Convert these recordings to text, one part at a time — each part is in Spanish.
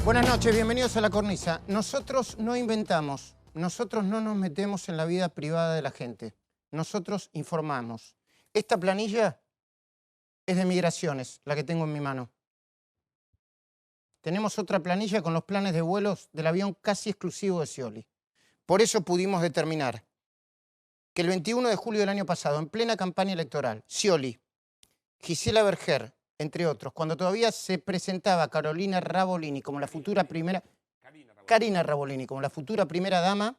Buenas noches, bienvenidos a La Cornisa. Nosotros no inventamos, nosotros no nos metemos en la vida privada de la gente. Nosotros informamos. Esta planilla es de migraciones, la que tengo en mi mano. Tenemos otra planilla con los planes de vuelos del avión casi exclusivo de Scioli. Por eso pudimos determinar que el 21 de julio del año pasado, en plena campaña electoral, Scioli, Gisela Berger, entre otros, cuando todavía se presentaba Carina Rabolini como la futura primera dama,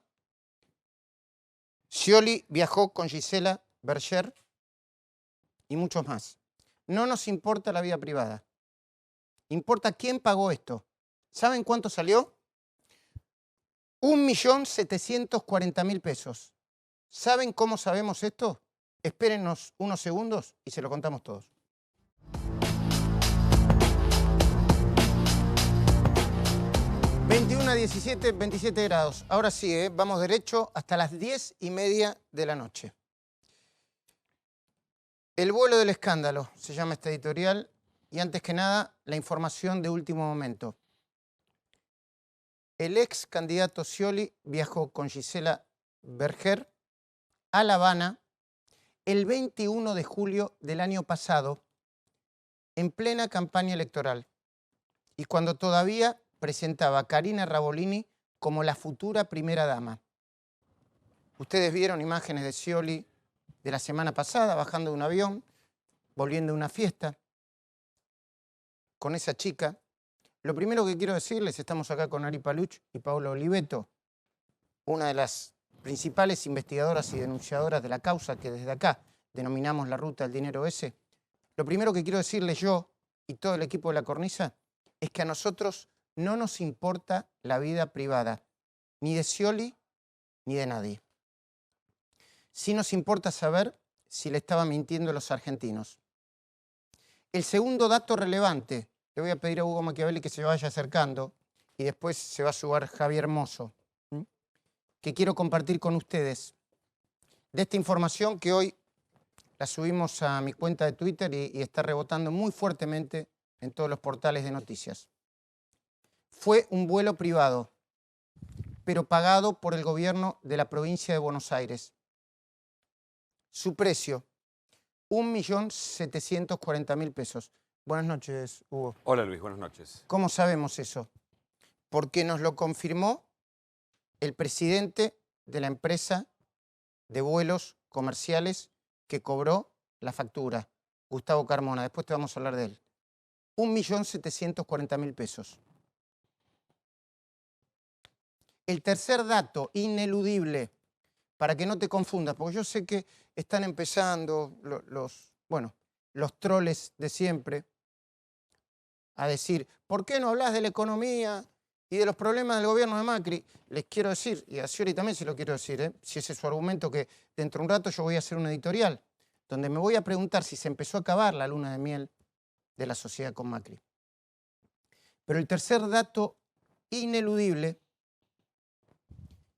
Scioli viajó con Gisela Berger y muchos más. No nos importa la vida privada. Importa quién pagó esto. ¿Saben cuánto salió? 1.740.000 pesos. ¿Saben cómo sabemos esto? Espérennos unos segundos y se lo contamos todos. ...21 a 17, 27 grados. Ahora sí, vamos derecho hasta las 10:30 de la noche. El vuelo del escándalo, se llama esta editorial. Y antes que nada, la información de último momento. El ex candidato Scioli viajó con Gisela Berger a La Habana el 21 de julio del año pasado, en plena campaña electoral, y cuando todavía presentaba a Carina Rabolini como la futura primera dama. Ustedes vieron imágenes de Scioli de la semana pasada, bajando de un avión, volviendo de una fiesta, con esa chica. Lo primero que quiero decirles, estamos acá con Ari Paluch y Paola Oliveto, una de las principales investigadoras y denunciadoras de la causa que desde acá denominamos la ruta del dinero ese. Lo primero que quiero decirles yo y todo el equipo de La Cornisa es que a nosotros no nos importa la vida privada, ni de Scioli ni de nadie. Sí nos importa saber si le estaba mintiendo a los argentinos. El segundo dato relevante, le voy a pedir a Hugo Machiavelli que se vaya acercando y después se va a sumar Javier Mozo, que quiero compartir con ustedes de esta información que hoy la subimos a mi cuenta de Twitter y está rebotando muy fuertemente en todos los portales de noticias. Fue un vuelo privado, pero pagado por el gobierno de la provincia de Buenos Aires. Su precio, 1.740.000 pesos. Buenas noches, Hugo. Hola, Luis, buenas noches. ¿Cómo sabemos eso? Porque nos lo confirmó el presidente de la empresa de vuelos comerciales que cobró la factura, Gustavo Carmona. Después te vamos a hablar de él. 1.740.000 pesos. El tercer dato, ineludible, para que no te confundas, porque yo sé que están empezando los troles de siempre a decir, ¿por qué no hablas de la economía y de los problemas del gobierno de Macri? Les quiero decir, y a Scioli también se lo quiero decir, si ese es su argumento, que dentro de un rato yo voy a hacer una editorial donde me voy a preguntar si se empezó a acabar la luna de miel de la sociedad con Macri. Pero el tercer dato ineludible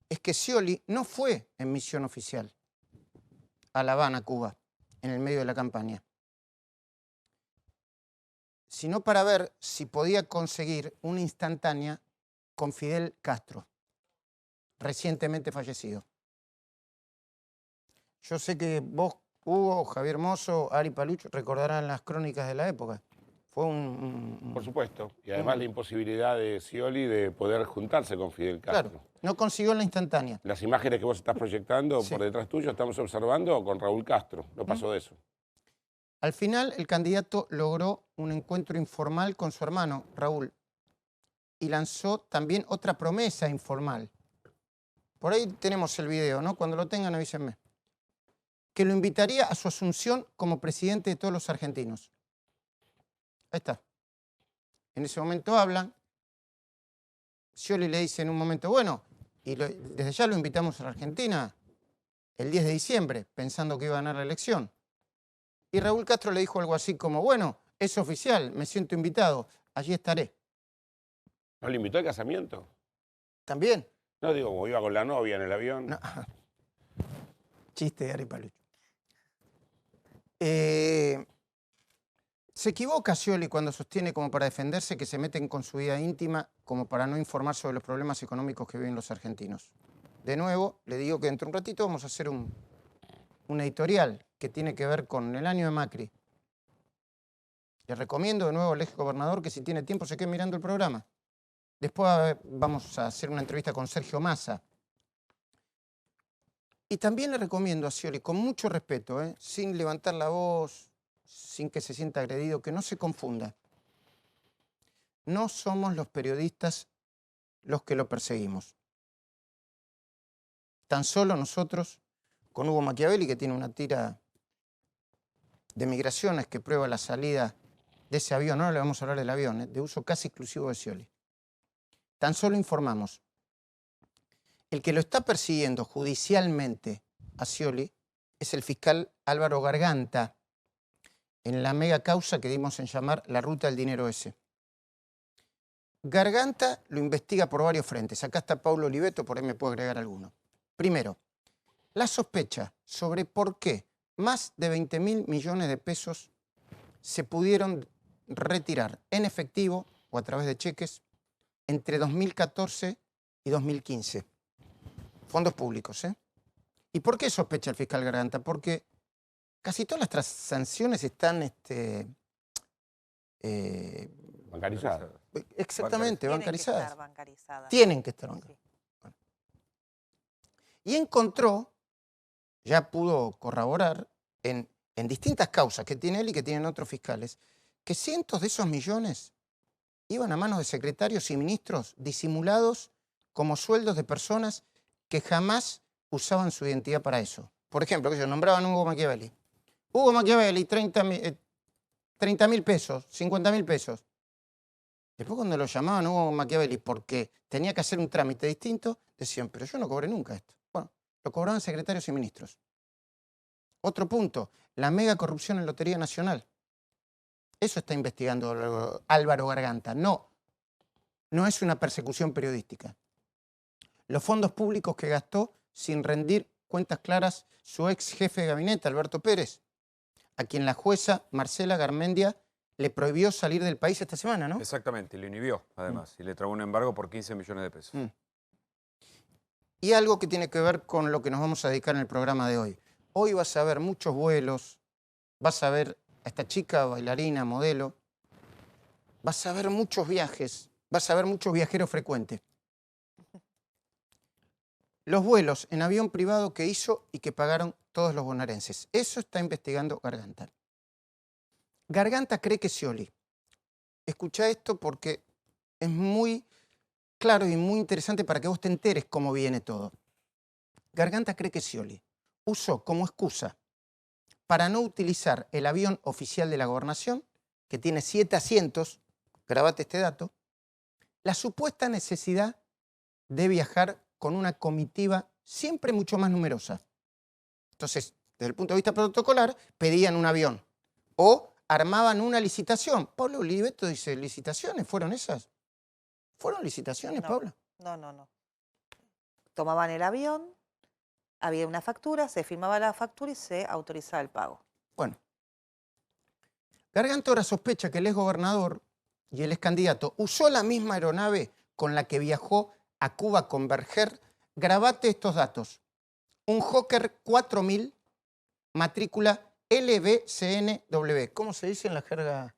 es que Scioli no fue en misión oficial a La Habana, Cuba, en el medio de la campaña, sino para ver si podía conseguir una instantánea con Fidel Castro, recientemente fallecido. Yo sé que vos, Hugo, Javier Mozo, Ari Paluch, recordarán las crónicas de la época. Fue Por supuesto. Y además la imposibilidad de Scioli de poder juntarse con Fidel Castro. Claro, no consiguió la instantánea. Las imágenes que vos estás proyectando Sí. por detrás tuyo estamos observando con Raúl Castro. No pasó de eso. Al final, el candidato logró un encuentro informal con su hermano, Raúl, y lanzó también otra promesa informal. Por ahí tenemos el video, ¿no? Cuando lo tengan, avísenme. Que lo invitaría a su asunción como presidente de todos los argentinos. Ahí está. En ese momento hablan. Scioli le dice en un momento, bueno, y desde ya lo invitamos a la Argentina el 10 de diciembre, pensando que iba a ganar la elección. Y Raúl Castro le dijo algo así como, bueno, es oficial, me siento invitado, allí estaré. ¿No le invitó al casamiento? ¿También? No, digo, como iba con la novia en el avión. No. Chiste de Ari Paluch. Se equivoca Scioli cuando sostiene como para defenderse que se meten con su vida íntima como para no informar sobre los problemas económicos que viven los argentinos. De nuevo, le digo que dentro de un ratito vamos a hacer un editorial que tiene que ver con el año de Macri. Le recomiendo de nuevo al ex gobernador que si tiene tiempo se quede mirando el programa. Después vamos a hacer una entrevista con Sergio Massa. Y también le recomiendo a Scioli, con mucho respeto, sin levantar la voz, sin que se sienta agredido, que no se confunda. No somos los periodistas los que lo perseguimos. Tan solo nosotros, con Hugo Machiavelli, que tiene una tira de migraciones que prueba la salida de ese avión, ahora le vamos a hablar del avión, de uso casi exclusivo de Scioli. Tan solo informamos. El que lo está persiguiendo judicialmente a Scioli es el fiscal Álvaro Garganta, en la mega causa que dimos en llamar la ruta del dinero ese. Garganta lo investiga por varios frentes. Acá está Paulo Oliveto, por ahí me puedo agregar alguno. Primero, la sospecha sobre por qué más de 20.000 millones de pesos se pudieron retirar en efectivo o a través de cheques entre 2014 y 2015. Fondos públicos, ¿eh? ¿Y por qué sospecha el fiscal Garganta? Porque casi todas las transacciones están Bancarizadas. exactamente, bancarizadas. Bancarizadas. Tienen que estar bancarizadas. Sí. Bueno. Y encontró, ya pudo corroborar en distintas causas que tiene él y que tienen otros fiscales, que cientos de esos millones iban a manos de secretarios y ministros disimulados como sueldos de personas que jamás usaban su identidad para eso. Por ejemplo, que ellos nombraban a Hugo Machiavelli. Hugo Machiavelli, 30.000 pesos, 50.000 pesos. Después cuando lo llamaban Hugo Machiavelli porque tenía que hacer un trámite distinto, decían, pero yo no cobré nunca esto. Bueno, lo cobraban secretarios y ministros. Otro punto, la mega corrupción en Lotería Nacional. Eso está investigando Álvaro Garganta. No es una persecución periodística. Los fondos públicos que gastó sin rendir cuentas claras su ex jefe de gabinete, Alberto Pérez, a quien la jueza Marcela Garmendia le prohibió salir del país esta semana, ¿no? Exactamente, y lo inhibió, además, y le trabó un embargo por 15 millones de pesos. Y algo que tiene que ver con lo que nos vamos a dedicar en el programa de hoy. Hoy vas a ver muchos vuelos, vas a ver a esta chica bailarina, modelo, vas a ver muchos viajes, vas a ver muchos viajeros frecuentes. Los vuelos en avión privado que hizo y que pagaron todos los bonaerenses. Eso está investigando Garganta. Garganta cree que Scioli. Escucha esto porque es muy claro y muy interesante para que vos te enteres cómo viene todo. Garganta cree que Scioli usó como excusa para no utilizar el avión oficial de la gobernación, que tiene 7 asientos, grabate este dato, la supuesta necesidad de viajar con una comitiva siempre mucho más numerosa. Entonces, desde el punto de vista protocolar, pedían un avión o armaban una licitación. Pablo Oliveto dice, ¿licitaciones fueron esas? ¿Fueron licitaciones, No, Paula? No. Tomaban el avión, había una factura, se firmaba la factura y se autorizaba el pago. Bueno. Garganta ahora sospecha que el ex gobernador y el ex candidato usó la misma aeronave con la que viajó a Cuba con Berger. Grabate estos datos. Un Hawker 4000, matrícula LBCNW. ¿Cómo se dice en la jerga?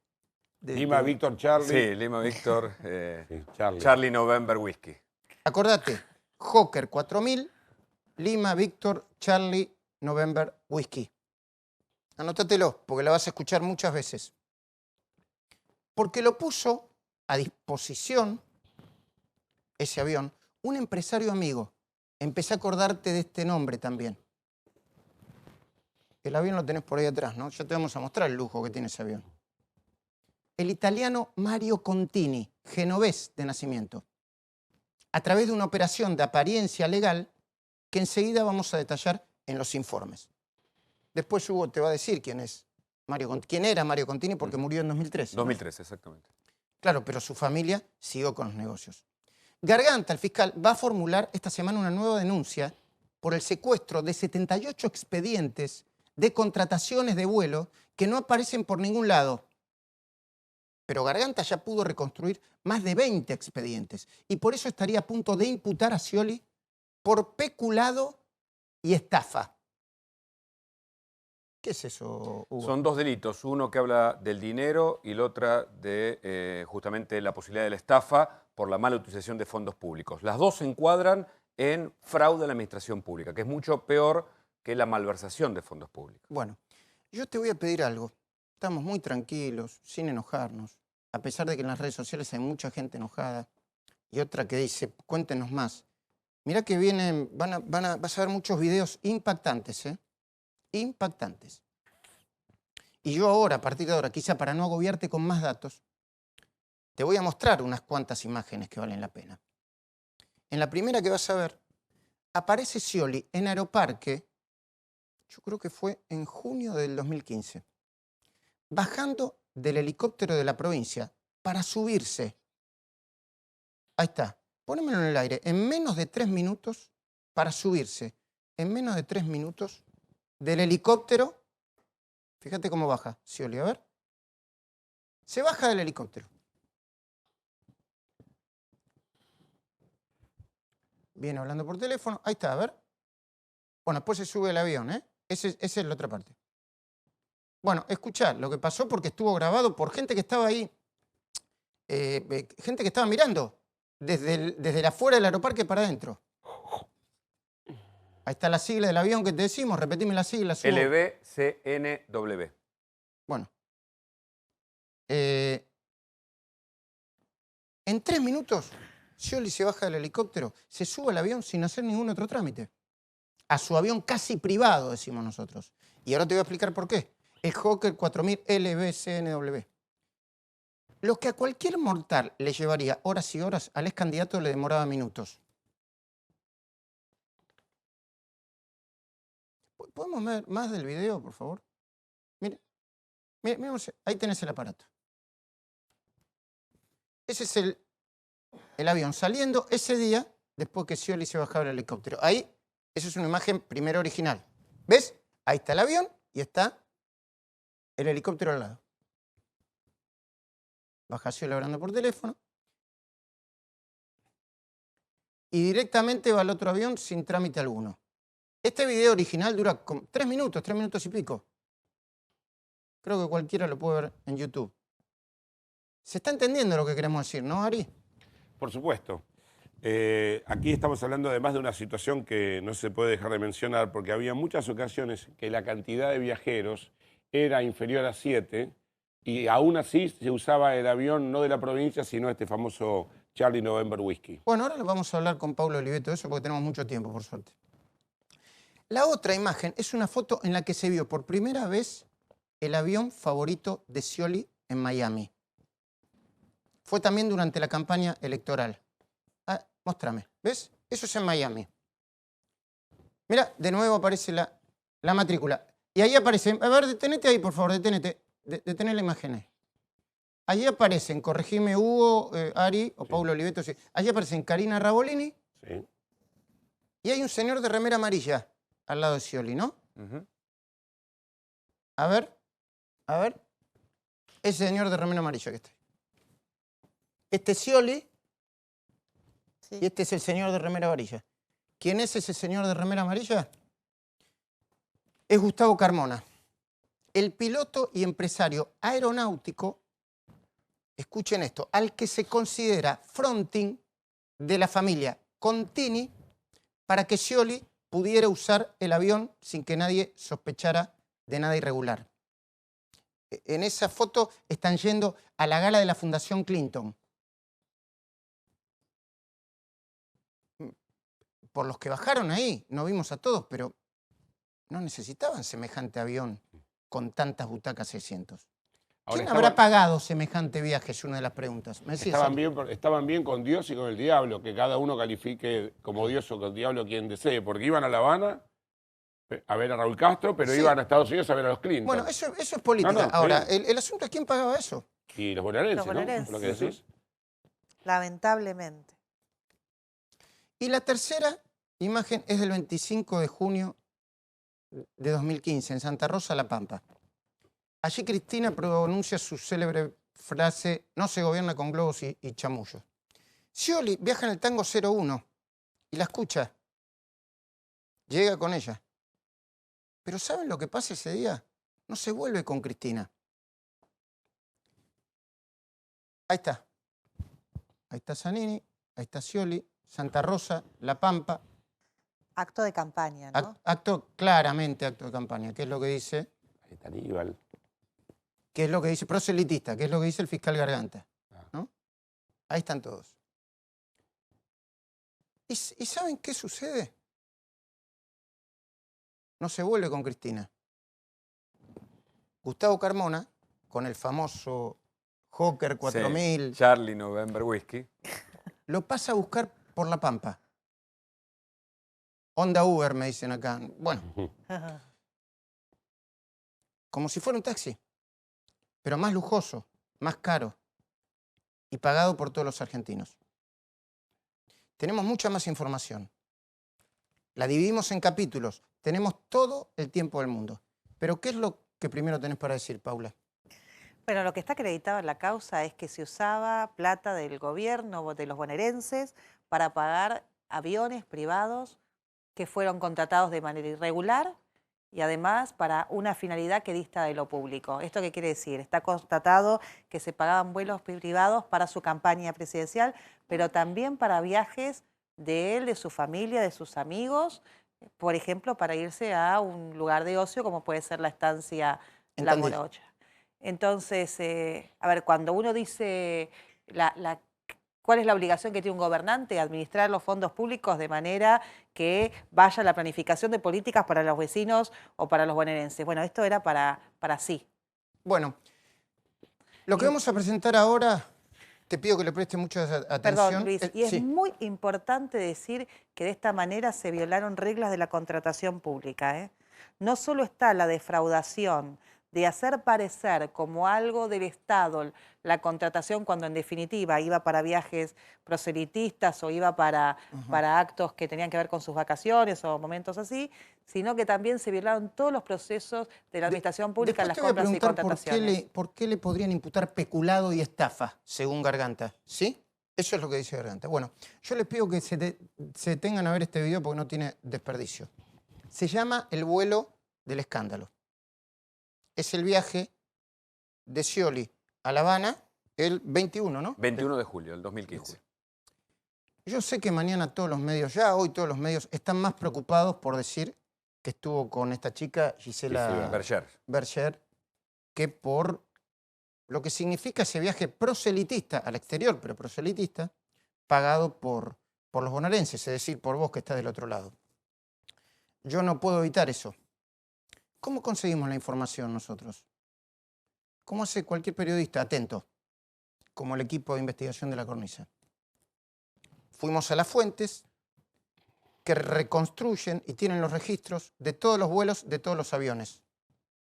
Lima Víctor Charlie. Sí, Lima Víctor, Sí, Charlie. Charlie November Whiskey. Acordate, Hawker 4000, Lima Víctor Charlie November Whiskey. Anótatelo, porque la vas a escuchar muchas veces. Porque lo puso a disposición, ese avión, un empresario amigo. Empecé a acordarte de este nombre también. El avión lo tenés por ahí atrás, ¿no? Ya te vamos a mostrar el lujo que tiene ese avión. El italiano Mario Contini, genovés de nacimiento, a través de una operación de apariencia legal que enseguida vamos a detallar en los informes. Después Hugo te va a decir quién era Mario Contini porque murió en 2013. 2013, exactamente. Claro, pero su familia siguió con los negocios. Garganta, el fiscal, va a formular esta semana una nueva denuncia por el secuestro de 78 expedientes de contrataciones de vuelo que no aparecen por ningún lado. Pero Garganta ya pudo reconstruir más de 20 expedientes y por eso estaría a punto de imputar a Scioli por peculado y estafa. ¿Qué es eso, Hugo? Son dos delitos, uno que habla del dinero y el otro de justamente la posibilidad de la estafa por la mala utilización de fondos públicos. Las dos se encuadran en fraude a la administración pública, que es mucho peor que la malversación de fondos públicos. Bueno, yo te voy a pedir algo. Estamos muy tranquilos, sin enojarnos, a pesar de que en las redes sociales hay mucha gente enojada y otra que dice, cuéntenos más. Mirá que vienen, vas a ver muchos videos impactantes, ¿eh? Impactantes. Y yo ahora, a partir de ahora, quizá para no agobiarte con más datos, te voy a mostrar unas cuantas imágenes que valen la pena. En la primera que vas a ver, aparece Scioli en Aeroparque, yo creo que fue en junio del 2015, bajando del helicóptero de la provincia para subirse. Ahí está, ponémelo en el aire, en menos de 3 minutos para subirse, en menos de 3 minutos del helicóptero. Fíjate cómo baja Scioli, a ver. Se baja del helicóptero. Viene hablando por teléfono, ahí está, a ver. Bueno, después se sube el avión, ¿eh? Esa es la otra parte. Bueno, escuchá lo que pasó porque estuvo grabado por gente que estaba ahí, gente que estaba mirando desde la afuera del aeroparque para adentro. Ahí está la sigla del avión que te decimos, repetime la sigla. LVCNW. Bueno. En 3 minutos, Scioli se baja del helicóptero, se sube al avión sin hacer ningún otro trámite. A su avión casi privado, decimos nosotros. Y ahora te voy a explicar por qué. El Hawker 4000 LVCNW. Lo que a cualquier mortal le llevaría horas y horas, al ex candidato le demoraba minutos. ¿Podemos ver más del video, por favor? Mire, ahí tenés el aparato. Ese es el avión saliendo ese día después que Scioli se bajaba del helicóptero. Ahí, esa es una imagen primera original. ¿Ves? Ahí está el avión y está el helicóptero al lado. Baja Scioli hablando por teléfono. Y directamente va al otro avión sin trámite alguno. Este video original dura 3 minutos y pico. Creo que cualquiera lo puede ver en YouTube. ¿Se está entendiendo lo que queremos decir, no, Ari? Por supuesto. Aquí estamos hablando además de una situación que no se puede dejar de mencionar porque había muchas ocasiones que la cantidad de viajeros era inferior a 7 y aún así se usaba el avión no de la provincia sino este famoso Charlie November Whiskey. Bueno, ahora lo vamos a hablar con Paulo Oliveto de eso porque tenemos mucho tiempo, por suerte. La otra imagen es una foto en la que se vio por primera vez el avión favorito de Scioli en Miami. Fue también durante la campaña electoral. Ah, móstrame, ¿ves? Eso es en Miami. Mira, de nuevo aparece la matrícula. Y ahí aparece, a ver, detenete ahí, por favor, detenete. Detené la imagen ahí. Allí aparecen, corregime Hugo, Ari o Paulo Oliveto. Sí. Allí aparecen Karina Rabolini. Sí. Y hay un señor de remera amarilla al lado de Scioli, ¿no? A ver. Ese señor de remera amarilla que está ahí. Este es Scioli y este es el señor de remera amarilla. ¿Quién es ese señor de remera amarilla? Es Gustavo Carmona, el piloto y empresario aeronáutico, escuchen esto, al que se considera fronting de la familia Contini para que Scioli pudiera usar el avión sin que nadie sospechara de nada irregular. En esa foto están yendo a la gala de la Fundación Clinton. Por los que bajaron ahí, no vimos a todos, pero no necesitaban semejante avión con tantas butacas 600. Ahora ¿Quién habrá pagado semejante viaje? Es una de las preguntas. ¿Me decías, estaban bien con Dios y con el diablo, que cada uno califique como Dios o con diablo quien desee, porque iban a La Habana a ver a Raúl Castro, pero sí, iban a Estados Unidos a ver a los Clinton. Bueno, eso es política. No, ahora, el asunto es quién pagaba eso. Y los bonaerenses, Los bonaerenses. ¿no? Lo que decís. Lamentablemente. Y la tercera imagen es del 25 de junio de 2015, en Santa Rosa, La Pampa. Allí Cristina pronuncia su célebre frase, no se gobierna con globos y chamullos. Scioli viaja en el Tango 01 y la escucha. Llega con ella. Pero ¿saben lo que pasa ese día? No se vuelve con Cristina. Ahí está. Ahí está Zanini, ahí está Scioli, Santa Rosa, La Pampa. Acto de campaña, ¿no? Claramente acto de campaña. ¿Qué es lo que dice? Ahí está Aníbal. ¿Qué es lo que dice? Proselitista, ¿qué es lo que dice el fiscal Garganta? ¿No? Ahí están todos. ¿Y saben qué sucede? No se vuelve con Cristina. Gustavo Carmona, con el famoso Hawker 4000, Sí, Charlie November Whiskey. lo pasa a buscar por La Pampa. Onda Uber, me dicen acá. Bueno, como si fuera un taxi, pero más lujoso, más caro y pagado por todos los argentinos. Tenemos mucha más información. La dividimos en capítulos. Tenemos todo el tiempo del mundo. Pero ¿qué es lo que primero tenés para decir, Paula? Bueno, lo que está acreditado en la causa es que se usaba plata del gobierno, de los bonaerenses, para pagar aviones privados que fueron contratados de manera irregular y además para una finalidad que dista de lo público. ¿Esto qué quiere decir? Está constatado que se pagaban vuelos privados para su campaña presidencial, pero también para viajes de él, de su familia, de sus amigos, por ejemplo, para irse a un lugar de ocio como puede ser la estancia La Entendí. Morocha. Entonces, a ver, cuando uno dice ¿cuál es la obligación que tiene un gobernante? Administrar los fondos públicos de manera que vaya la planificación de políticas para los vecinos o para los bonaerenses. Bueno, esto era para sí. Bueno, lo que vamos a presentar ahora, te pido que le preste mucha atención. Perdón, Luis, y es sí. muy importante decir que de esta manera se violaron reglas de la contratación pública, ¿eh? No solo está la defraudación de hacer parecer como algo del Estado la contratación cuando en definitiva iba para viajes proselitistas o iba para actos que tenían que ver con sus vacaciones o momentos así, sino que también se violaron todos los procesos de la administración pública en las Después te voy a compras y preguntar contrataciones. por qué le podrían imputar peculado y estafa, según Garganta. ¿Sí? Eso es lo que dice Garganta. Bueno, yo les pido que se detengan a ver este video porque no tiene desperdicio. Se llama El vuelo del escándalo. Es el viaje de Scioli a La Habana el 21, ¿no? 21 de julio del 2015. Yo sé que mañana todos los medios, hoy todos los medios, están más preocupados por decir que estuvo con esta chica, Gisela Berger, que por lo que significa ese viaje proselitista al exterior, pero proselitista, pagado por los bonaerenses, es decir, por vos que estás del otro lado. Yo no puedo evitar eso. ¿Cómo conseguimos la información nosotros? ¿Cómo hace cualquier periodista atento, como el equipo de investigación de La Cornisa? Fuimos a las fuentes que reconstruyen y tienen los registros de todos los vuelos de todos los aviones.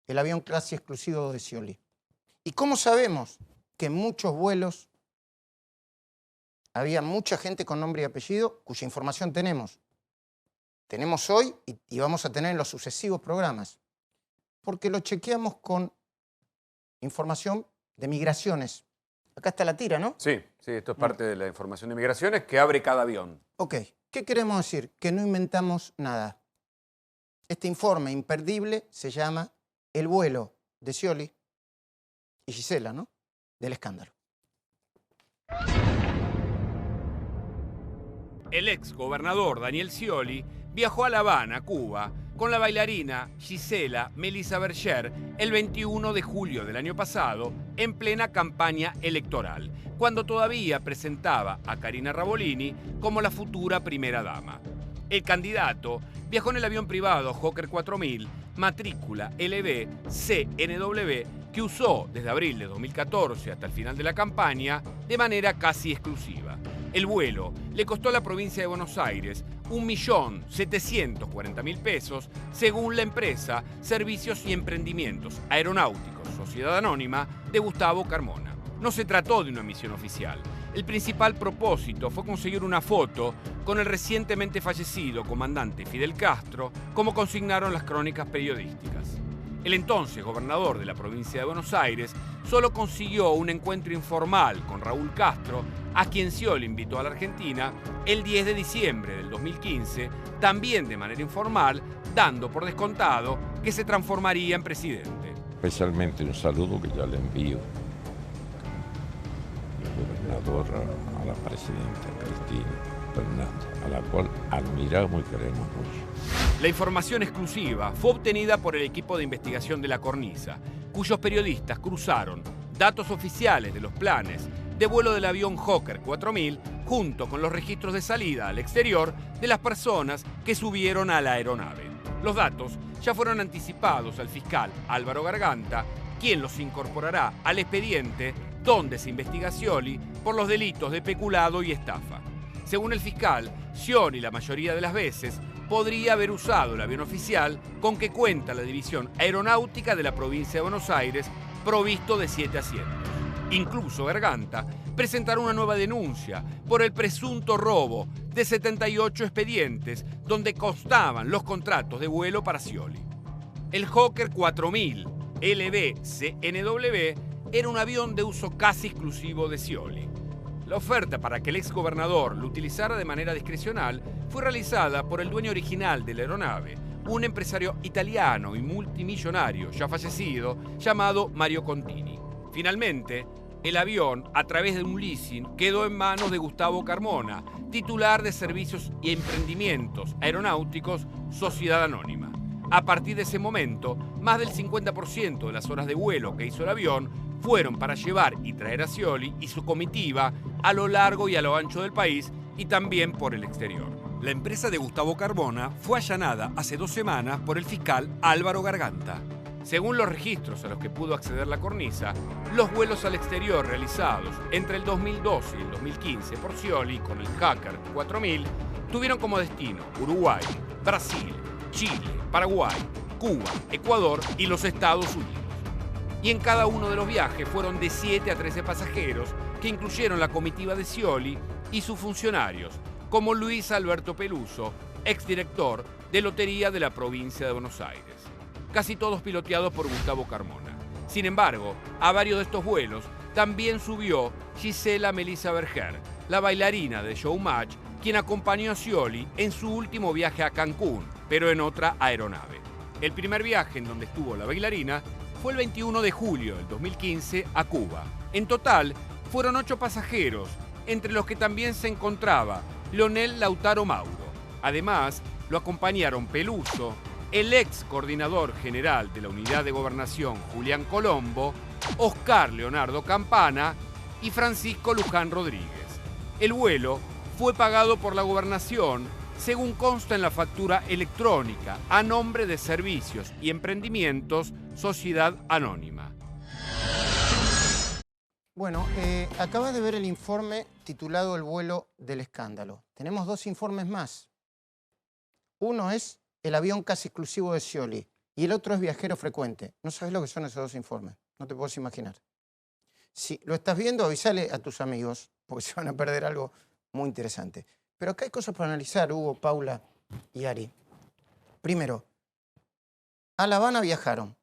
El avión casi exclusivo de Scioli. ¿Y cómo sabemos que en muchos vuelos había mucha gente con nombre y apellido cuya información tenemos? Tenemos hoy y vamos a tener en los sucesivos programas. Porque lo chequeamos con información de migraciones. Acá está la tira, ¿no? Sí, esto es parte de la información de migraciones que abre cada avión. Ok, ¿qué queremos decir? Que no inventamos nada. Este informe imperdible se llama El vuelo de Scioli y Gisela, ¿no? Del escándalo. El ex gobernador Daniel Scioli viajó a La Habana, Cuba, con la bailarina Gisela Melissa Berger el 21 de julio del año pasado, en plena campaña electoral, cuando todavía presentaba a Karina Rabolini como la futura primera dama. El candidato viajó en el avión privado Hawker 4000, matrícula LB-CNW, que usó desde abril de 2014 hasta el final de la campaña de manera casi exclusiva. El vuelo le costó a la provincia de Buenos Aires 1.740.000 pesos, según la empresa Servicios y Emprendimientos Aeronáuticos, Sociedad Anónima, de Gustavo Carmona. No se trató de una misión oficial. El principal propósito fue conseguir una foto con el recientemente fallecido comandante Fidel Castro, como consignaron las crónicas periodísticas. El entonces gobernador de la provincia de Buenos Aires solo consiguió un encuentro informal con Raúl Castro, a quien Scioli invitó a la Argentina el 10 de diciembre del 2015, también de manera informal, dando por descontado que se transformaría en presidente. Especialmente un saludo que ya le envío al gobernador, a la presidenta Cristina Fernández, a la cual admiramos y queremos mucho. La información exclusiva fue obtenida por el equipo de investigación de La Cornisa, cuyos periodistas cruzaron datos oficiales de los planes de vuelo del avión Hawker 4000 junto con los registros de salida al exterior de las personas que subieron a la aeronave. Los datos ya fueron anticipados al fiscal Álvaro Garganta, quien los incorporará al expediente donde se investiga a Scioli por los delitos de peculado y estafa. Según el fiscal, Scioli la mayoría de las veces podría haber usado el avión oficial con que cuenta la División Aeronáutica de la provincia de Buenos Aires, provisto de 7 asientos. Incluso Garganta presentará una nueva denuncia por el presunto robo de 78 expedientes donde constaban los contratos de vuelo para Scioli. El Hawker 4000 LB-CNW era un avión de uso casi exclusivo de Scioli. La oferta para que el exgobernador lo utilizara de manera discrecional fue realizada por el dueño original de la aeronave, un empresario italiano y multimillonario ya fallecido llamado Mario Contini. Finalmente, el avión, a través de un leasing, quedó en manos de Gustavo Carmona, titular de Servicios y Emprendimientos Aeronáuticos, Sociedad Anónima. A partir de ese momento, más del 50% de las horas de vuelo que hizo el avión fueron para llevar y traer a Scioli y su comitiva a lo largo y a lo ancho del país y también por el exterior. La empresa de Gustavo Carmona fue allanada hace 2 semanas por el fiscal Álvaro Garganta. Según los registros a los que pudo acceder La Cornisa, los vuelos al exterior realizados entre el 2012 y el 2015 por Scioli con el Hawker 4000 tuvieron como destino Uruguay, Brasil, Chile, Paraguay, Cuba, Ecuador y los Estados Unidos. Y en cada uno de los viajes fueron de 7 a 13 pasajeros que incluyeron la comitiva de Scioli y sus funcionarios, como Luis Alberto Peluso, exdirector de Lotería de la provincia de Buenos Aires. Casi todos piloteados por Gustavo Carmona. Sin embargo, a varios de estos vuelos también subió Gisela Melissa Berger, la bailarina de Showmatch, quien acompañó a Scioli en su último viaje a Cancún, pero en otra aeronave. El primer viaje en donde estuvo la bailarina fue el 21 de julio del 2015 a Cuba. En total, fueron 8 pasajeros, entre los que también se encontraba Leonel Lautaro Mauro. Además, lo acompañaron Peluso, el ex coordinador general de la Unidad de Gobernación Julián Colombo, Oscar Leonardo Campana y Francisco Luján Rodríguez. El vuelo fue pagado por la gobernación, según consta en la factura electrónica, a nombre de Servicios y Emprendimientos Sociedad Anónima. Bueno, acabas de ver el informe titulado El vuelo del escándalo. Tenemos 2 informes más. Uno es el avión casi exclusivo de Scioli y el otro es viajero frecuente. No sabes lo que son esos 2 informes, no te puedes imaginar. Si lo estás viendo, avísale a tus amigos, porque se van a perder algo muy interesante. Pero acá hay cosas para analizar, Hugo, Paula y Ari. Primero, a La Habana viajaron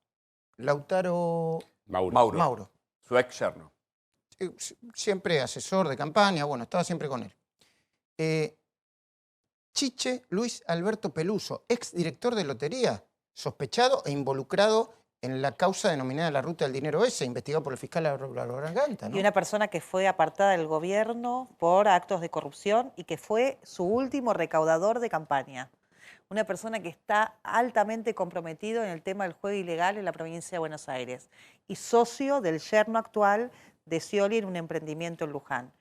Lautaro Mauro. Su ex yerno. Siempre asesor de campaña, bueno, estaba siempre con él. Chiche Luis Alberto Peluso, exdirector de Lotería, sospechado e involucrado en la causa denominada la ruta del dinero ese, investigado por el fiscal Álvaro Garganta, ¿no? Y una persona que fue apartada del gobierno por actos de corrupción y que fue su último recaudador de campaña. Una persona que está altamente comprometido en el tema del juego ilegal en la provincia de Buenos Aires y socio del yerno actual de Scioli en un emprendimiento en Luján.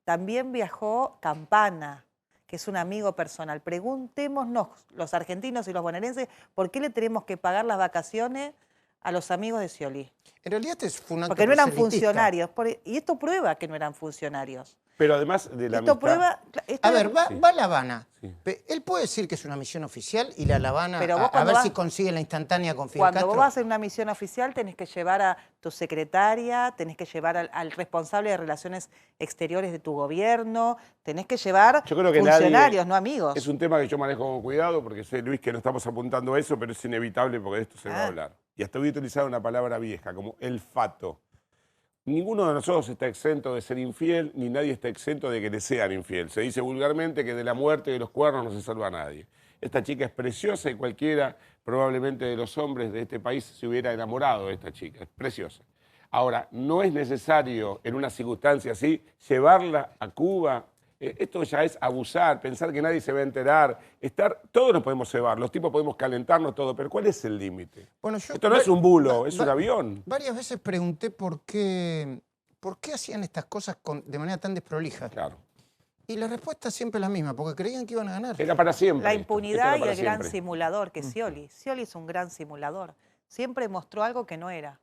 También viajó Campana, que es un amigo personal. Preguntémonos, los argentinos y los bonaerenses, ¿por qué le tenemos que pagar las vacaciones a los amigos de Scioli? En realidad este fue un acto Porque no eran proselitista. funcionarios. Y esto prueba que no eran funcionarios. Pero además de la Esto amistad... prueba... A ver, va a La Habana. Sí. Él puede decir que es una misión oficial y la Habana Pero vos a cuando ver vas- si consigue la instantánea con Fidel Cuando Castro. vos vas a una misión oficial tenés que llevar a tu secretaria, tenés que llevar al responsable de relaciones exteriores de tu gobierno, tenés que llevar Yo creo que funcionarios, nadie- no amigos. Es un tema que yo manejo con cuidado porque sé, Luis, que no estamos apuntando a eso, pero es inevitable porque de esto se va a hablar. y hasta voy a utilizar una palabra vieja, como el fato. Ninguno de nosotros está exento de ser infiel, ni nadie está exento de que le sean infiel. Se dice vulgarmente que de la muerte y de los cuernos no se salva a nadie. Esta chica es preciosa y cualquiera, probablemente de los hombres de este país, se hubiera enamorado de esta chica. Es preciosa. Ahora, no es necesario en una circunstancia así llevarla a Cuba. Esto ya es abusar, pensar que nadie se va a enterar. Todos nos podemos cebar, los tipos podemos calentarnos todo, pero ¿cuál es el límite? Bueno, Esto no es un bulo, es un avión. Varias veces pregunté por qué hacían estas cosas de manera tan desprolija. Claro. Y la respuesta siempre es la misma, porque creían que iban a ganar. Era para siempre. La impunidad Esto y era el para gran siempre. simulador que es Scioli. Scioli es un gran simulador. Siempre mostró algo que no era.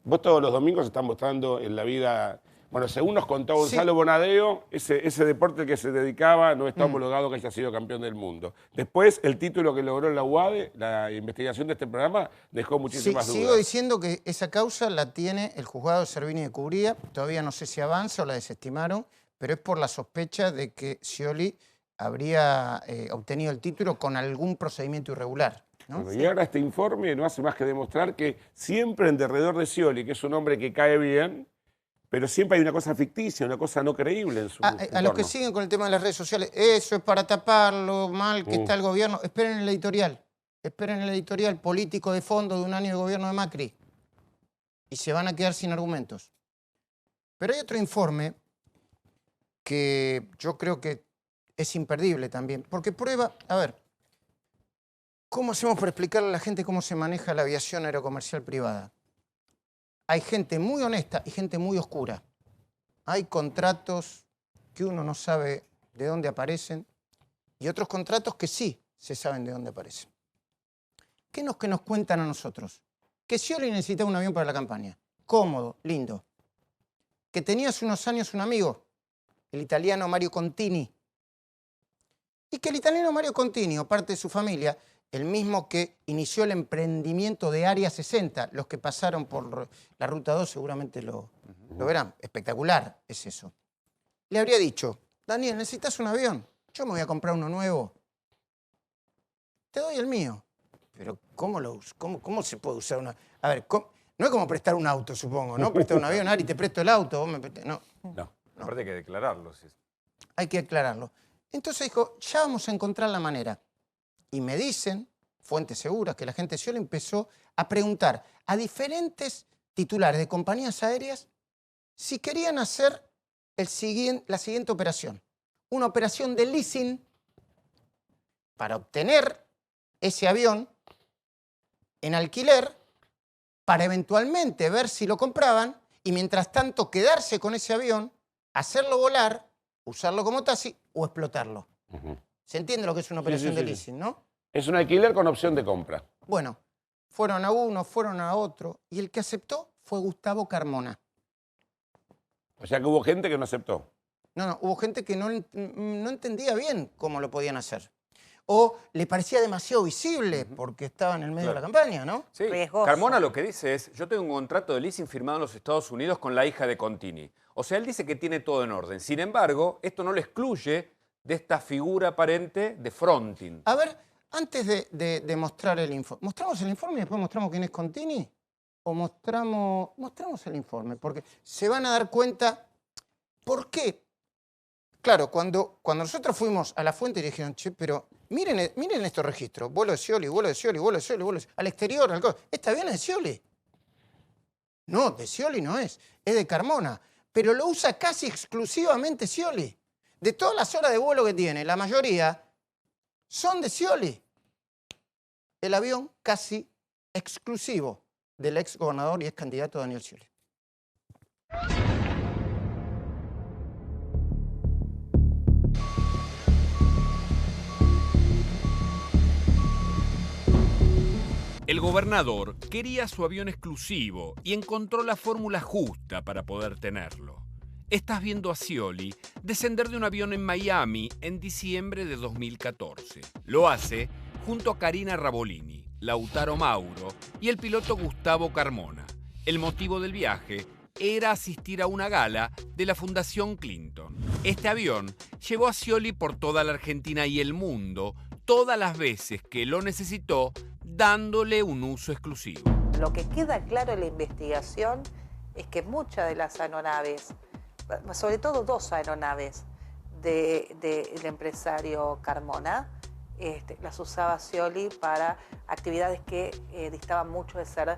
Vos todos los domingos estás mostrando en la vida... Bueno, según nos contó Gonzalo Sí. Bonadeo, ese deporte que se dedicaba no está homologado que haya sido campeón del mundo. Después, el título que logró en la UADE, la investigación de este programa, dejó muchísimas dudas. Sigo diciendo que esa causa la tiene el juzgado de Servini de Cubría. Todavía no sé si avanza o la desestimaron, pero es por la sospecha de que Scioli habría obtenido el título con algún procedimiento irregular, ¿no? Bueno, y ahora este informe no hace más que demostrar que siempre en derredor de Scioli, que es un hombre que cae bien, pero siempre hay una cosa ficticia, una cosa no creíble en su A los que entorno. siguen con el tema de las redes sociales, eso es para tapar lo mal que está el gobierno. Esperen el editorial. Esperen el editorial político de fondo de un año de gobierno de Macri. Y se van a quedar sin argumentos. Pero hay otro informe que yo creo que es imperdible también. Porque prueba, a ver, ¿cómo hacemos para explicarle a la gente cómo se maneja la aviación aerocomercial privada? Hay gente muy honesta y gente muy oscura. Hay contratos que uno no sabe de dónde aparecen y otros contratos que sí se saben de dónde aparecen. ¿Qué es lo que nos cuentan a nosotros? Que Scioli necesitaba un avión para la campaña. Cómodo, lindo. Que tenía hace unos años un amigo, el italiano Mario Contini. Y que el italiano Mario Contini, o parte de su familia, el mismo que inició el emprendimiento de Área 60, los que pasaron por la Ruta 2 seguramente lo verán. Espectacular es eso. Le habría dicho, Daniel, ¿necesitas un avión? Yo me voy a comprar uno nuevo. Te doy el mío. Pero ¿cómo se puede usar una...? A ver, no es como prestar un auto, supongo, ¿no? Prestar un avión, Ari, te presto el auto, vos me prestas... No, No, aparte hay que declararlo. Sí. hay que aclararlo. Entonces dijo, ya vamos a encontrar la manera. Y me dicen, fuentes seguras, que la gente de Scioli empezó a preguntar a diferentes titulares de compañías aéreas si querían hacer la siguiente operación. Una operación de leasing para obtener ese avión en alquiler para eventualmente ver si lo compraban y mientras tanto quedarse con ese avión, hacerlo volar, usarlo como taxi o explotarlo. ¿Se entiende lo que es una operación de leasing, no? Es un alquiler con opción de compra. Bueno, fueron a uno, fueron a otro, y el que aceptó fue Gustavo Carmona. O sea que hubo gente que no aceptó. No, hubo gente que no entendía bien cómo lo podían hacer. O le parecía demasiado visible porque estaba en el medio de la campaña, ¿no? Sí. Riesgoso. Carmona lo que dice es, yo tengo un contrato de leasing firmado en los Estados Unidos con la hija de Contini. O sea, él dice que tiene todo en orden. Sin embargo, esto no le excluye de esta figura aparente de fronting. A ver, antes de mostrar el informe, ¿mostramos el informe y después mostramos quién es Contini? ¿O mostramos el informe? Porque se van a dar cuenta por qué. Claro, cuando nosotros fuimos a la fuente y dijeron, che, pero miren estos registros, vuelo de Scioli, vuelo de Scioli, vuelo de Scioli, vuelo de Scioli, al exterior, ¿este avión es de Scioli? No, de Scioli no es de Carmona, pero lo usa casi exclusivamente Scioli. De todas las horas de vuelo que tiene, la mayoría son de Scioli. El avión casi exclusivo del ex gobernador y ex candidato Daniel Scioli. El gobernador quería su avión exclusivo y encontró la fórmula justa para poder tenerlo. Estás viendo a Scioli descender de un avión en Miami en diciembre de 2014. Lo hace junto a Karina Rabolini, Lautaro Mauro y el piloto Gustavo Carmona. El motivo del viaje era asistir a una gala de la Fundación Clinton. Este avión llevó a Scioli por toda la Argentina y el mundo todas las veces que lo necesitó, dándole un uso exclusivo. lo que queda claro en la investigación es que muchas de las aeronaves, sobre todo 2 aeronaves del empresario Carmona, las usaba Scioli para actividades que distaban mucho de ser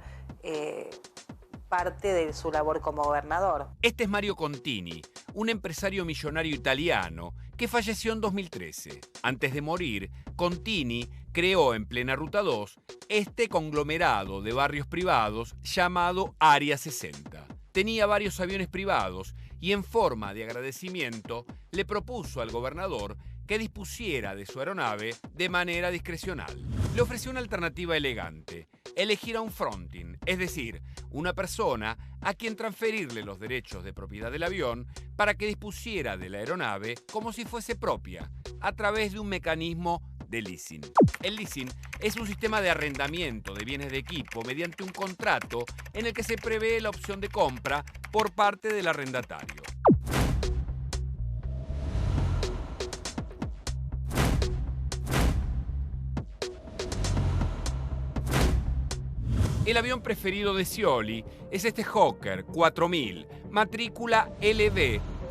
parte de su labor como gobernador. Este es Mario Contini, un empresario millonario italiano que falleció en 2013. Antes de morir, Contini creó en plena Ruta 2 este conglomerado de barrios privados llamado Área 60. Tenía varios aviones privados y en forma de agradecimiento le propuso al gobernador que dispusiera de su aeronave de manera discrecional. Le ofreció una alternativa elegante: elegir a un fronting, es decir, una persona a quien transferirle los derechos de propiedad del avión para que dispusiera de la aeronave como si fuese propia, a través de un mecanismo de leasing. El leasing es un sistema de arrendamiento de bienes de equipo mediante un contrato en el que se prevé la opción de compra por parte del arrendatario. El avión preferido de Scioli es este Hawker 4000, matrícula LV-CNW,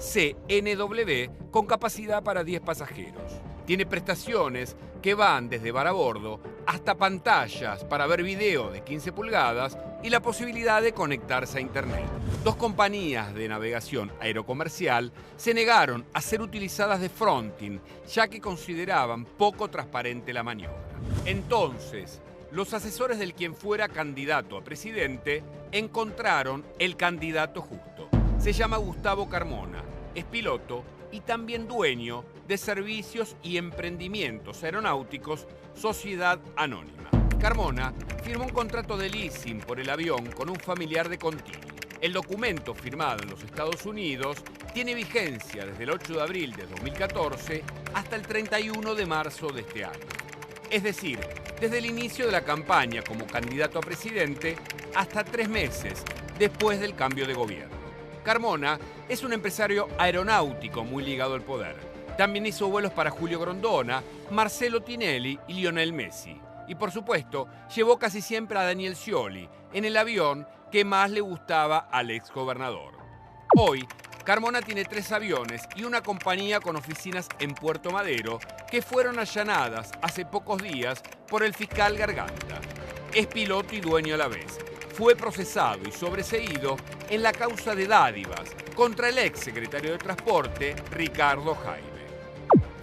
con capacidad para 10 pasajeros. Tiene prestaciones que van desde bar a bordo hasta pantallas para ver video de 15 pulgadas y la posibilidad de conectarse a Internet. 2 compañías de navegación aerocomercial se negaron a ser utilizadas de fronting, ya que consideraban poco transparente la maniobra. Entonces, los asesores del quien fuera candidato a presidente encontraron el candidato justo. Se llama Gustavo Carmona, es piloto y también dueño de Servicios y Emprendimientos Aeronáuticos Sociedad Anónima. Carmona firmó un contrato de leasing por el avión con un familiar de Contini. El documento, firmado en los Estados Unidos, tiene vigencia desde el 8 de abril de 2014 hasta el 31 de marzo de este año. Es decir, desde el inicio de la campaña como candidato a presidente hasta 3 meses después del cambio de gobierno. Carmona es un empresario aeronáutico muy ligado al poder. También hizo vuelos para Julio Grondona, Marcelo Tinelli y Lionel Messi. Y por supuesto, llevó casi siempre a Daniel Scioli en el avión que más le gustaba al exgobernador. Hoy, Carmona tiene 3 aviones y una compañía con oficinas en Puerto Madero que fueron allanadas hace pocos días por el fiscal Garganta. Es piloto y dueño a la vez. Fue procesado y sobreseído en la causa de dádivas contra el ex secretario de Transporte, Ricardo Jaime.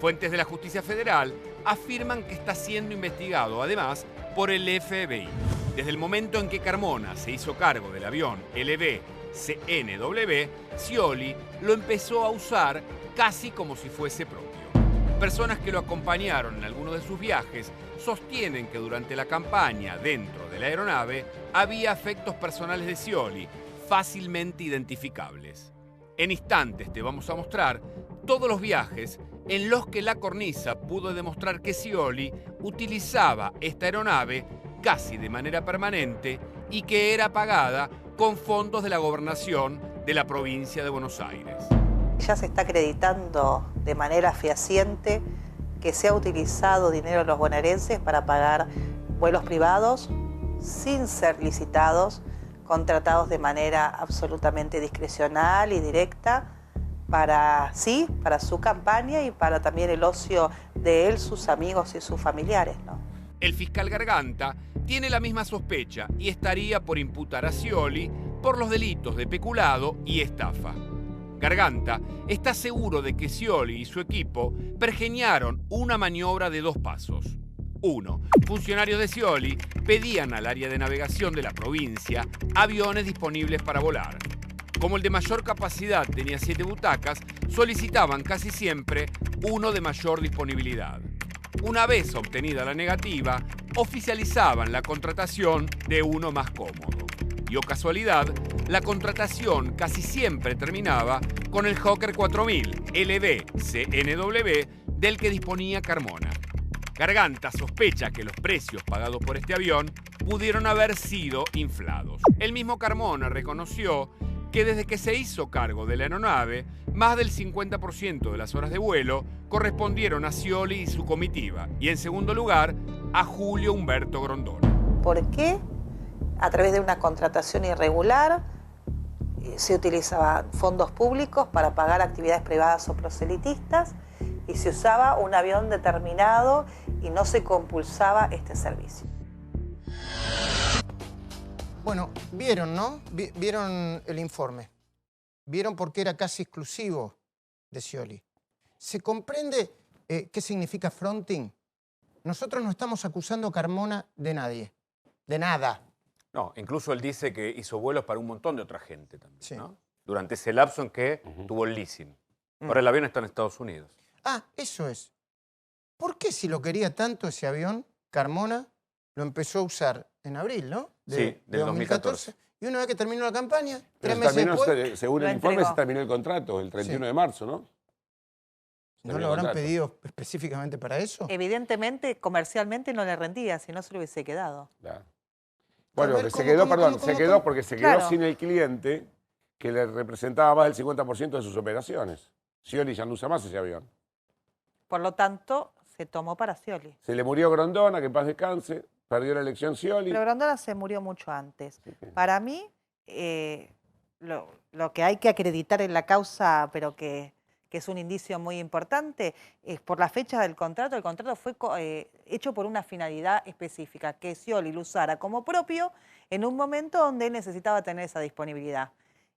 Fuentes de la Justicia Federal afirman que está siendo investigado, además, por el FBI. Desde el momento en que Carmona se hizo cargo del avión LV-CNW, Scioli lo empezó a usar casi como si fuese propio. Personas que lo acompañaron en algunos de sus viajes sostienen que durante la campaña dentro de la aeronave había afectos personales de Scioli fácilmente identificables. En instantes te vamos a mostrar todos los viajes en los que la cornisa pudo demostrar que Scioli utilizaba esta aeronave casi de manera permanente y que era pagada con fondos de la gobernación de la provincia de Buenos Aires. Ya se está acreditando de manera fehaciente que se ha utilizado dinero de los bonaerenses para pagar vuelos privados sin ser licitados, contratados de manera absolutamente discrecional y directa para su campaña y para también el ocio de él, sus amigos y sus familiares, ¿no? El fiscal Garganta tiene la misma sospecha y estaría por imputar a Scioli por los delitos de peculado y estafa. Garganta está seguro de que Scioli y su equipo pergeñaron una maniobra de 2 pasos. 1. Funcionarios de Scioli pedían al área de navegación de la provincia aviones disponibles para volar. Como el de mayor capacidad tenía 7 butacas, solicitaban casi siempre uno de mayor disponibilidad. Una vez obtenida la negativa, oficializaban la contratación de uno más cómodo. Y, oh casualidad, la contratación casi siempre terminaba con el Hawker 4000 LV-CNW del que disponía Carmona. Garganta sospecha que los precios pagados por este avión pudieron haber sido inflados. El mismo Carmona reconoció que desde que se hizo cargo de la aeronave, más del 50% de las horas de vuelo correspondieron a Scioli y su comitiva, y en segundo lugar, a Julio Humberto Grondona. ¿Por qué a través de una contratación irregular, se utilizaban fondos públicos para pagar actividades privadas o proselitistas y se usaba un avión determinado y no se compulsaba este servicio. Bueno, vieron, ¿no? Vieron el informe. Vieron por qué era casi exclusivo de Scioli. ¿Se comprende qué significa fronting? Nosotros no estamos acusando a Carmona de nadie, de nada. No, incluso él dice que hizo vuelos para un montón de otra gente también, Sí. ¿no? Durante ese lapso en que tuvo el leasing. Ahora el avión está en Estados Unidos. Ah, eso es. ¿Por qué si lo quería tanto ese avión, Carmona lo empezó a usar en abril, ¿no? Sí, del 2014. Y una vez que terminó la campaña, Pero 3 meses terminó, después, según lo el informe, entregó. se terminó el contrato el 31 Sí. de marzo, ¿no? ¿no Terminó lo el habrán contrato. pedido específicamente para eso? Evidentemente, comercialmente no le rendía, si no se lo hubiese quedado. Claro. Bueno, ver, que se ¿cómo, quedó, cómo, perdón, cómo, se cómo, quedó cómo? porque se Claro. quedó sin el cliente que le representaba más del 50% de sus operaciones. Scioli ya no usa más ese avión. Por lo tanto, se tomó para Scioli. Se le murió Grondona, que en paz descanse, perdió la elección Scioli. Pero Grondona se murió mucho antes. Para mí, lo que hay que acreditar en la causa, pero que es un indicio muy importante, es por la fecha del contrato. El contrato fue hecho por una finalidad específica, que Scioli lo usara como propio en un momento donde él necesitaba tener esa disponibilidad.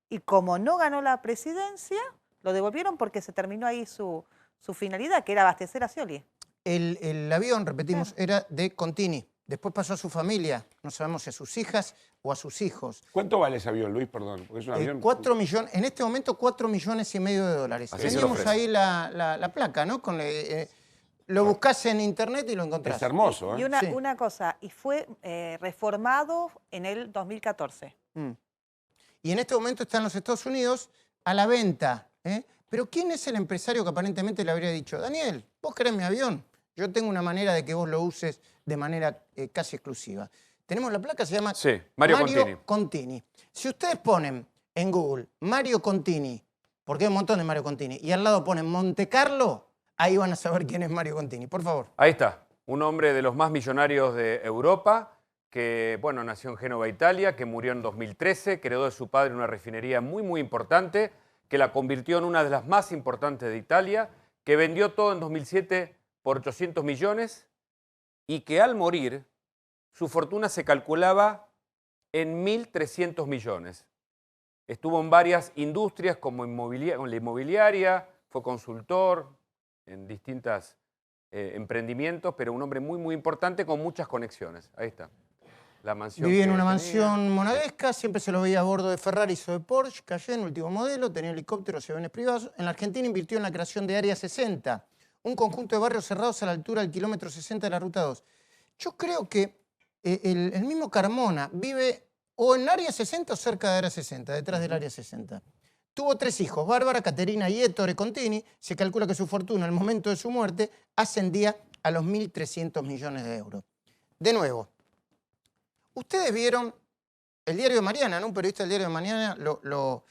Y como no ganó la presidencia, lo devolvieron porque se terminó ahí su finalidad, que era abastecer a Scioli. El avión, repetimos, era de Contini. Después pasó a su familia. No sabemos si a sus hijas o a sus hijos. ¿Cuánto vale ese avión, Luis? Perdón, porque es un avión... 4 millones, en este momento 4,5 millones de dólares. Así se lo Teníamos ofrece. ahí la placa, ¿no? Lo buscás en internet y lo encontrás. Es hermoso, Y ¿eh? Sí. una cosa, y fue reformado en el 2014. Mm. Y en este momento está en los Estados Unidos a la venta. ¿Eh? Pero ¿quién es el empresario que aparentemente le habría dicho, Daniel, vos querés mi avión? Yo tengo una manera de que vos lo uses de manera casi exclusiva. Tenemos la placa, se llama Sí, Mario Contini. Si ustedes ponen en Google Mario Contini, porque hay un montón de Mario Contini, y al lado ponen Monte Carlo, ahí van a saber quién es Mario Contini. Por favor. Ahí está, un hombre de los más millonarios de Europa, que bueno, nació en Génova, Italia, que murió en 2013, que heredó de su padre una refinería muy, muy importante, que la convirtió en una de las más importantes de Italia, que vendió todo en 2007 por 800 millones y que al morir su fortuna se calculaba en 1.300 millones. Estuvo en varias industrias como la inmobiliaria, fue consultor en distintos emprendimientos, pero un hombre muy, muy importante con muchas conexiones. Ahí está. La mansión. Vivía en que una tenía. mansión monegasca, siempre se lo veía a bordo de Ferraris o de Porsche, Cayenne, último modelo, tenía helicópteros y aviones privados. En la Argentina invirtió en la creación de Área 60, un conjunto de barrios cerrados a la altura del kilómetro 60 de la Ruta 2. Yo creo que el mismo Carmona vive o en Área 60 o cerca de Área 60, detrás del Área 60. Tuvo 3 hijos, Bárbara, Caterina y Ettore Contini. Se calcula que su fortuna al momento de su muerte ascendía a los 1.300 millones de euros. De nuevo, ustedes vieron el diario de Mariana, ¿no? Un periodista del diario de Mariana lo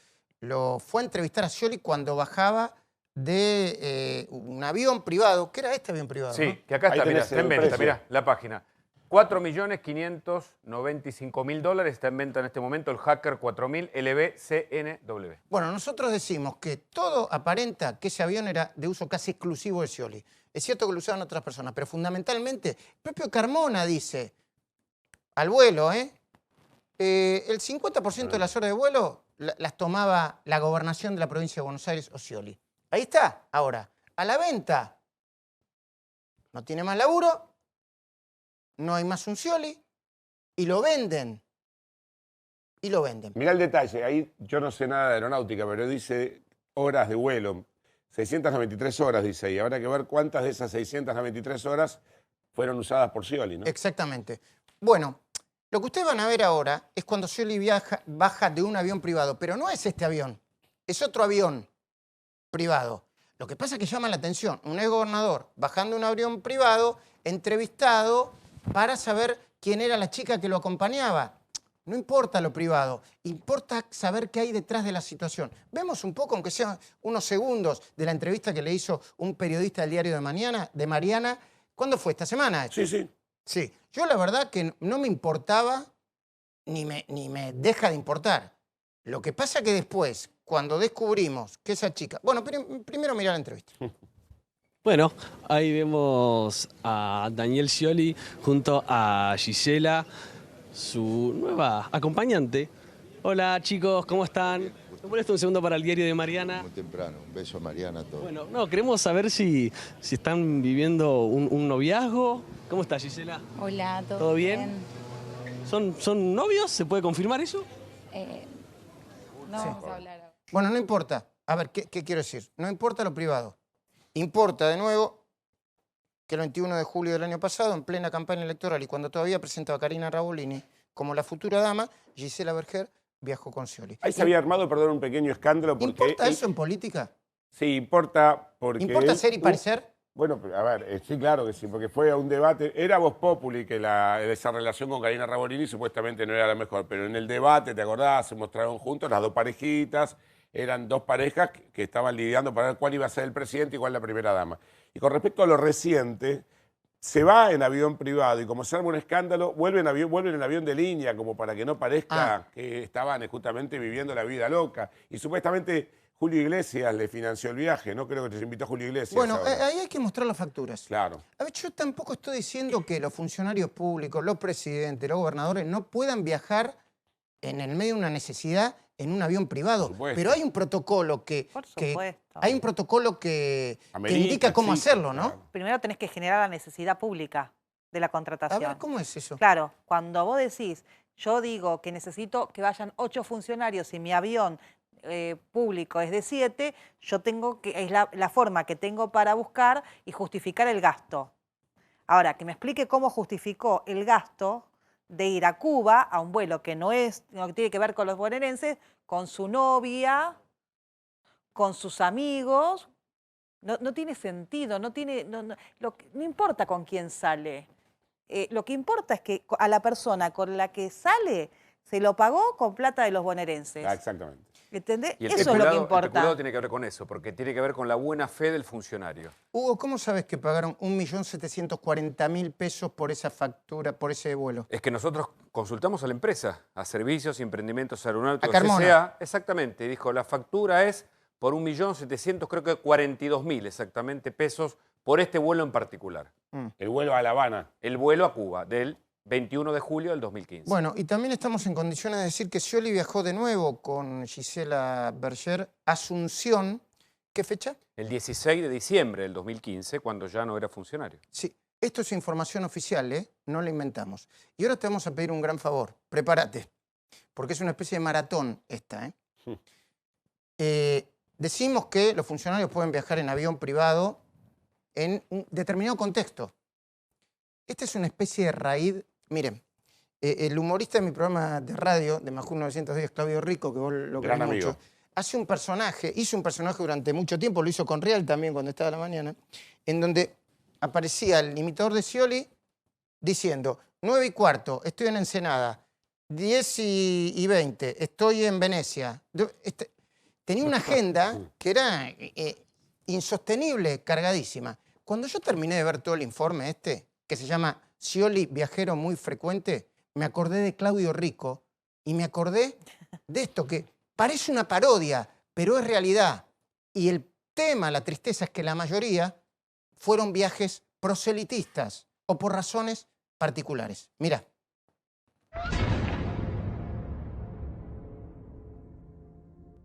fue a entrevistar a Scioli cuando bajaba de un avión privado. ¿Qué era este avión privado? Sí, ¿no? que acá Ahí está, mira, tenés está en el venta, precio. mira, la página. 4.595.000 dólares, está en venta en este momento el Hacker 4000 LB-CNW. Bueno, nosotros decimos que todo aparenta que ese avión era de uso casi exclusivo de Scioli. Es cierto que lo usaban otras personas, pero fundamentalmente el propio Carmona dice, al vuelo, el 50% de las horas de vuelo las tomaba la gobernación de la provincia de Buenos Aires o Scioli. Ahí está. Ahora, a la venta, no tiene más laburo, no hay más un Scioli, y lo venden. Y lo venden. Mirá el detalle, ahí yo no sé nada de aeronáutica, pero dice horas de vuelo. 693 horas, dice ahí. Habrá que ver cuántas de esas 693 horas fueron usadas por Scioli, ¿no? Exactamente. Bueno, lo que ustedes van a ver ahora es cuando Scioli baja de un avión privado, pero no es este avión, es otro avión privado. Lo que pasa es que llama la atención, un exgobernador bajando un avión privado, entrevistado para saber quién era la chica que lo acompañaba. No importa lo privado, importa saber qué hay detrás de la situación. Vemos un poco, aunque sean unos segundos, de la entrevista que le hizo un periodista del diario de Mariana. ¿Cuándo fue? ¿Esta semana? Sí, sí. Sí. Yo la verdad que no me importaba ni me deja de importar. Lo que pasa que después, cuando descubrimos que esa chica... Bueno, primero mirá la entrevista. Bueno, ahí vemos a Daniel Scioli junto a Gisela, su nueva acompañante. Hola chicos, ¿cómo están? ¿Me pones un segundo para el diario de Mariana? Muy temprano, un beso a Mariana a todos. Bueno, no, queremos saber si están viviendo un noviazgo. ¿Cómo está Gisela? Hola, ¿Todo bien? ¿Son novios? ¿Se puede confirmar eso? No vamos a hablar ahora. Bueno, no importa. A ver, ¿qué quiero decir? No importa lo privado. Importa, de nuevo, que el 21 de julio del año pasado, en plena campaña electoral y cuando todavía presentaba a Karina Rabolini como la futura dama, Gisela Berger viajó con Scioli. Ahí se había armado, perdón, un pequeño escándalo. Porque ¿Importa eso en política? Sí, importa porque... ¿Importa ser y parecer? Bueno, a ver, sí, claro que sí, porque fue a un debate. Era Voz Populi que esa relación con Karina Rabolini supuestamente no era la mejor, pero en el debate, ¿te acordás? Se mostraron juntos las dos parejitas. Eran dos parejas que estaban lidiando para ver cuál iba a ser el presidente y cuál la primera dama. Y con respecto a lo reciente, se va en avión privado y como se arma un escándalo, vuelven en avión de línea, como para que no parezca que estaban justamente viviendo la vida loca. Y supuestamente Julio Iglesias le financió el viaje, ¿no? Creo que te invitó Julio Iglesias. Bueno, ahora. ahí hay que mostrar las facturas. Claro. A ver, yo tampoco estoy diciendo que los funcionarios públicos, los presidentes, los gobernadores no puedan viajar en el medio de una necesidad en un avión privado, pero hay un protocolo que indica cómo hacerlo, ¿no? Claro. Primero tenés que generar la necesidad pública de la contratación. A ver, ¿cómo es eso? Claro, cuando vos decís, yo digo que necesito que vayan 8 funcionarios y mi avión público es de 7, yo tengo que, es la forma que tengo para buscar y justificar el gasto. Ahora, que me explique cómo justificó el gasto de ir a Cuba a un vuelo que no tiene que ver con los bonaerenses, con su novia, con sus amigos. No tiene sentido, no importa con quién sale. Lo que importa es que a la persona con la que sale se lo pagó con plata de los bonaerenses. Exactamente. ¿Entendés? Y Eso es lo que El importa. peculado tiene que ver con eso, porque tiene que ver con la buena fe del funcionario. Hugo, ¿cómo sabes que pagaron 1.740.000 pesos por esa factura, por ese vuelo? Es que nosotros consultamos a la empresa, a Servicios y Emprendimientos Aeronáuticos, a Carmona. CCA, exactamente, dijo, la factura es por 1.700.000, creo que 42.000 exactamente pesos por este vuelo en particular. El vuelo a La Habana. El vuelo a Cuba, del 21 de julio del 2015. Bueno, y también estamos en condiciones de decir que Scioli viajó de nuevo con Gisela Berger a Asunción. ¿Qué fecha? El 16 de diciembre del 2015, cuando ya no era funcionario. Sí, esto es información oficial, ¿eh? No la inventamos. Y ahora te vamos a pedir un gran favor. Prepárate, porque es una especie de maratón esta, ¿eh? Decimos que los funcionarios pueden viajar en avión privado en un determinado contexto. Esta es una especie de raíz. Miren, el humorista de mi programa de radio, de Majul 910, Claudio Rico, que vos lo querés mucho, hizo un personaje durante mucho tiempo, lo hizo con Real también cuando estaba a la mañana, en donde aparecía el imitador de Scioli diciendo 9:15, estoy en Ensenada, 10:20, estoy en Venecia. Tenía una agenda que era insostenible, cargadísima. Cuando yo terminé de ver todo el informe que se llama Scioli, viajero muy frecuente, me acordé de Claudio Rico y me acordé de esto que parece una parodia, pero es realidad. Y el tema, la tristeza, es que la mayoría fueron viajes proselitistas o por razones particulares. Mirá.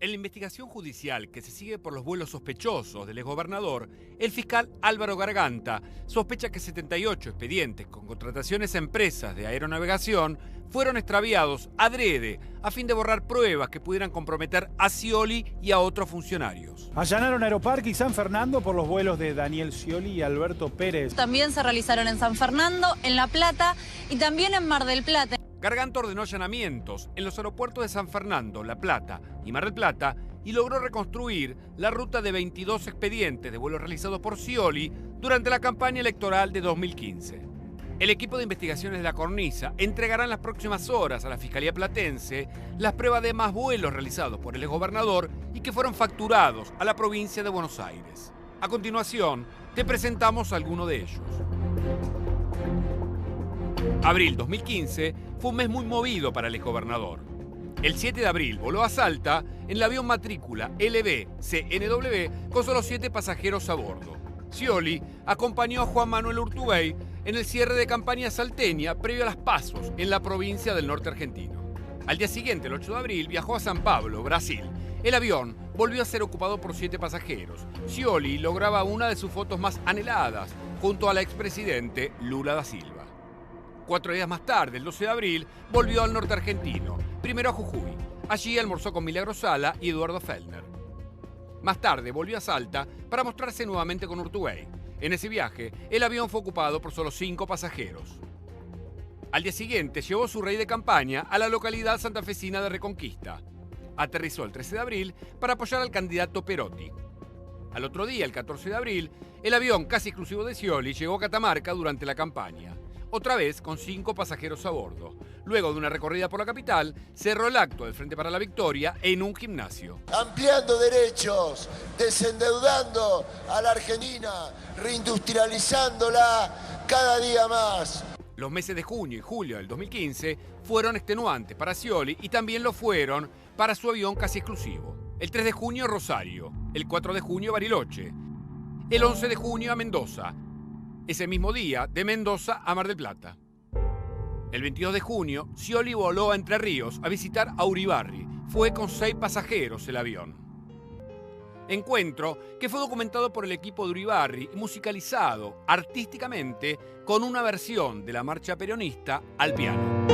En la investigación judicial que se sigue por los vuelos sospechosos del exgobernador, el fiscal Álvaro Garganta sospecha que 78 expedientes con contrataciones a empresas de aeronavegación fueron extraviados adrede a fin de borrar pruebas que pudieran comprometer a Scioli y a otros funcionarios. Allanaron Aeroparque y San Fernando por los vuelos de Daniel Scioli y Alberto Pérez. También se realizaron en San Fernando, en La Plata y también en Mar del Plata. Garganta ordenó allanamientos en los aeropuertos de San Fernando, La Plata y Mar del Plata y logró reconstruir la ruta de 22 expedientes de vuelos realizados por Scioli durante la campaña electoral de 2015. El equipo de investigaciones de la Cornisa entregará en las próximas horas a la Fiscalía Platense las pruebas de más vuelos realizados por el exgobernador y que fueron facturados a la provincia de Buenos Aires. A continuación, te presentamos alguno de ellos. Abril 2015 fue un mes muy movido para el exgobernador. El 7 de abril voló a Salta en el avión matrícula LB-CNW con solo 7 pasajeros a bordo. Scioli acompañó a Juan Manuel Urtubey en el cierre de campaña salteña previo a las PASOs en la provincia del norte argentino. Al día siguiente, el 8 de abril, viajó a San Pablo, Brasil. El avión volvió a ser ocupado por 7 pasajeros. Scioli lograba una de sus fotos más anheladas junto a la expresidente Lula da Silva. 4 días más tarde, el 12 de abril, volvió al norte argentino, primero a Jujuy. Allí almorzó con Milagro Sala y Eduardo Fellner. Más tarde volvió a Salta para mostrarse nuevamente con Urtubey. En ese viaje, el avión fue ocupado por solo 5 pasajeros. Al día siguiente, llevó su rey de campaña a la localidad santafesina de Reconquista. Aterrizó el 13 de abril para apoyar al candidato Perotti. Al otro día, el 14 de abril, el avión casi exclusivo de Scioli llegó a Catamarca durante la campaña. Otra vez con 5 pasajeros a bordo. Luego de una recorrida por la capital, cerró el acto del Frente para la Victoria en un gimnasio. Ampliando derechos, desendeudando a la Argentina, reindustrializándola cada día más. Los meses de junio y julio del 2015 fueron extenuantes para Scioli y también lo fueron para su avión casi exclusivo. El 3 de junio Rosario, el 4 de junio Bariloche, el 11 de junio a Mendoza, ese mismo día de Mendoza a Mar del Plata. El 22 de junio, Scioli voló a Entre Ríos a visitar a Uribarri. Fue con 6 pasajeros el avión. Encuentro que fue documentado por el equipo de Uribarri y musicalizado artísticamente con una versión de la marcha peronista al piano.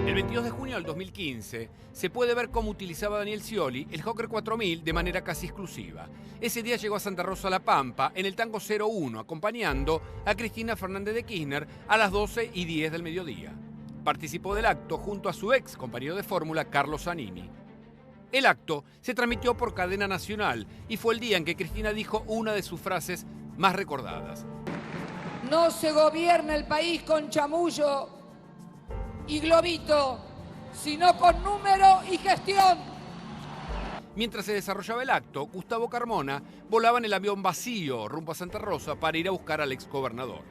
El 22 de junio del 2015 se puede ver cómo utilizaba Daniel Scioli el Hawker 4000 de manera casi exclusiva. Ese día llegó a Santa Rosa La Pampa en el Tango 01 acompañando a Cristina Fernández de Kirchner a las 12:10 del mediodía. Participó del acto junto a su ex compañero de fórmula Carlos Zanini. El acto se transmitió por cadena nacional y fue el día en que Cristina dijo una de sus frases más recordadas. No se gobierna el país con chamullo y globito, sino con número y gestión. Mientras se desarrollaba el acto, Gustavo Carmona volaba en el avión vacío rumbo a Santa Rosa para ir a buscar al exgobernador.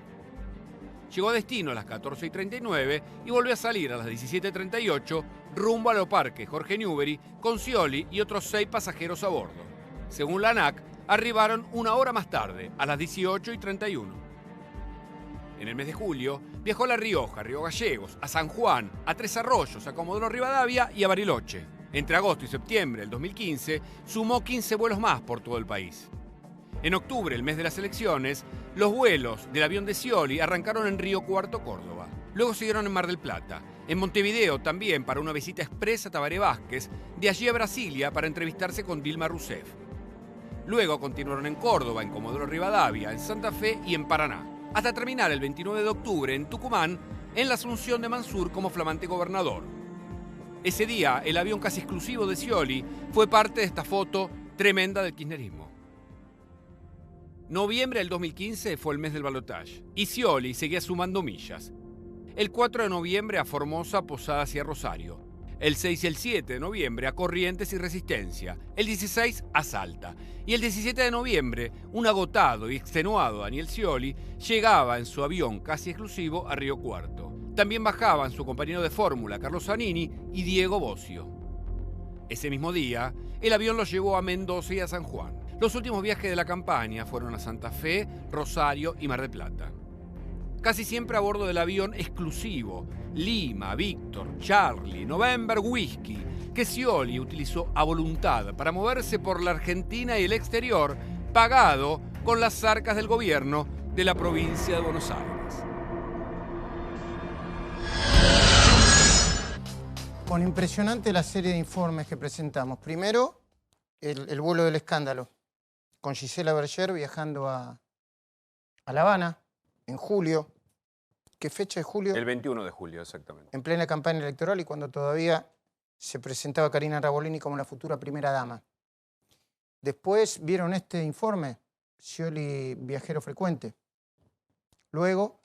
Llegó a destino a las 14:39 y volvió a salir a las 17:38 rumbo a Aeroparque Jorge Newbery con Scioli y otros 6 pasajeros a bordo. Según la ANAC, arribaron una hora más tarde, a las 18:31. En el mes de julio, viajó a La Rioja, a Río Gallegos, a San Juan, a Tres Arroyos, a Comodoro Rivadavia y a Bariloche. Entre agosto y septiembre del 2015, sumó 15 vuelos más por todo el país. En octubre, el mes de las elecciones, los vuelos del avión de Scioli arrancaron en Río Cuarto, Córdoba. Luego siguieron en Mar del Plata. En Montevideo también para una visita expresa a Tabaré Vázquez, de allí a Brasilia para entrevistarse con Dilma Rousseff. Luego continuaron en Córdoba, en Comodoro Rivadavia, en Santa Fe y en Paraná, hasta terminar el 29 de octubre en Tucumán, en la asunción de Mansur como flamante gobernador. Ese día, el avión casi exclusivo de Scioli fue parte de esta foto tremenda del kirchnerismo. Noviembre del 2015 fue el mes del balotaje y Scioli seguía sumando millas. El 4 de noviembre a Formosa, Posadas y a Rosario. El 6 y el 7 de noviembre a Corrientes y Resistencia. El 16 a Salta. Y el 17 de noviembre, un agotado y extenuado Daniel Scioli llegaba en su avión casi exclusivo a Río Cuarto. También bajaban su compañero de fórmula Carlos Zanini y Diego Bocio. Ese mismo día, el avión los llevó a Mendoza y a San Juan. Los últimos viajes de la campaña fueron a Santa Fe, Rosario y Mar del Plata. Casi siempre a bordo del avión exclusivo Lima, Víctor, Charlie, November, Whisky, que Scioli utilizó a voluntad para moverse por la Argentina y el exterior, pagado con las arcas del gobierno de la provincia de Buenos Aires. Bueno, impresionante la serie de informes que presentamos. Primero, el vuelo del escándalo, con Gisela Berger viajando a La Habana en julio. ¿Qué fecha de julio? El 21 de julio, exactamente. En plena campaña electoral y cuando todavía se presentaba Karina Rabolini como la futura primera dama. Después vieron este informe, Scioli viajero frecuente. Luego,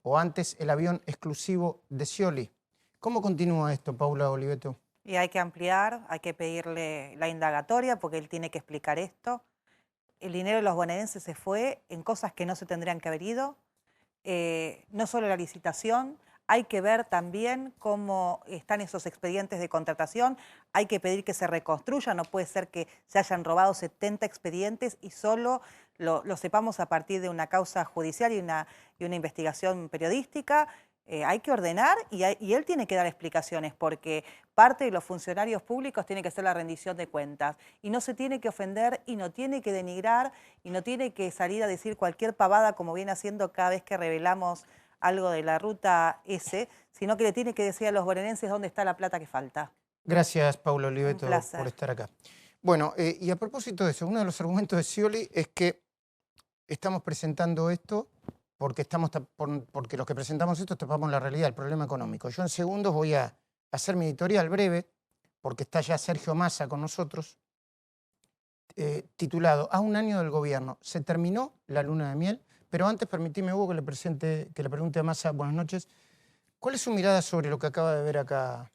o antes, el avión exclusivo de Scioli. ¿Cómo continúa esto, Paula Oliveto? Y hay que ampliar, hay que pedirle la indagatoria porque él tiene que explicar esto. El dinero de los bonaerenses se fue en cosas que no se tendrían que haber ido. no solo la licitación, hay que ver también cómo están esos expedientes de contratación, hay que pedir que se reconstruya, no puede ser que se hayan robado 70 expedientes y solo lo sepamos a partir de una causa judicial y una investigación periodística. Hay que ordenar y él tiene que dar explicaciones porque parte de los funcionarios públicos tiene que ser la rendición de cuentas y no se tiene que ofender y no tiene que denigrar y no tiene que salir a decir cualquier pavada como viene haciendo cada vez que revelamos algo de la ruta S, sino que le tiene que decir a los bonaerenses dónde está la plata que falta. Gracias, Paulo Oliveto, por estar acá. Bueno, y a propósito de eso, uno de los argumentos de Scioli es que estamos presentando esto porque los que presentamos esto tapamos la realidad, el problema económico. Yo en segundos voy a hacer mi editorial breve, porque está ya Sergio Massa con nosotros, titulado A un año del gobierno. ¿Se terminó la luna de miel? Pero antes permitime, Hugo, que le pregunte a Massa, buenas noches, ¿cuál es su mirada sobre lo que acaba de ver acá?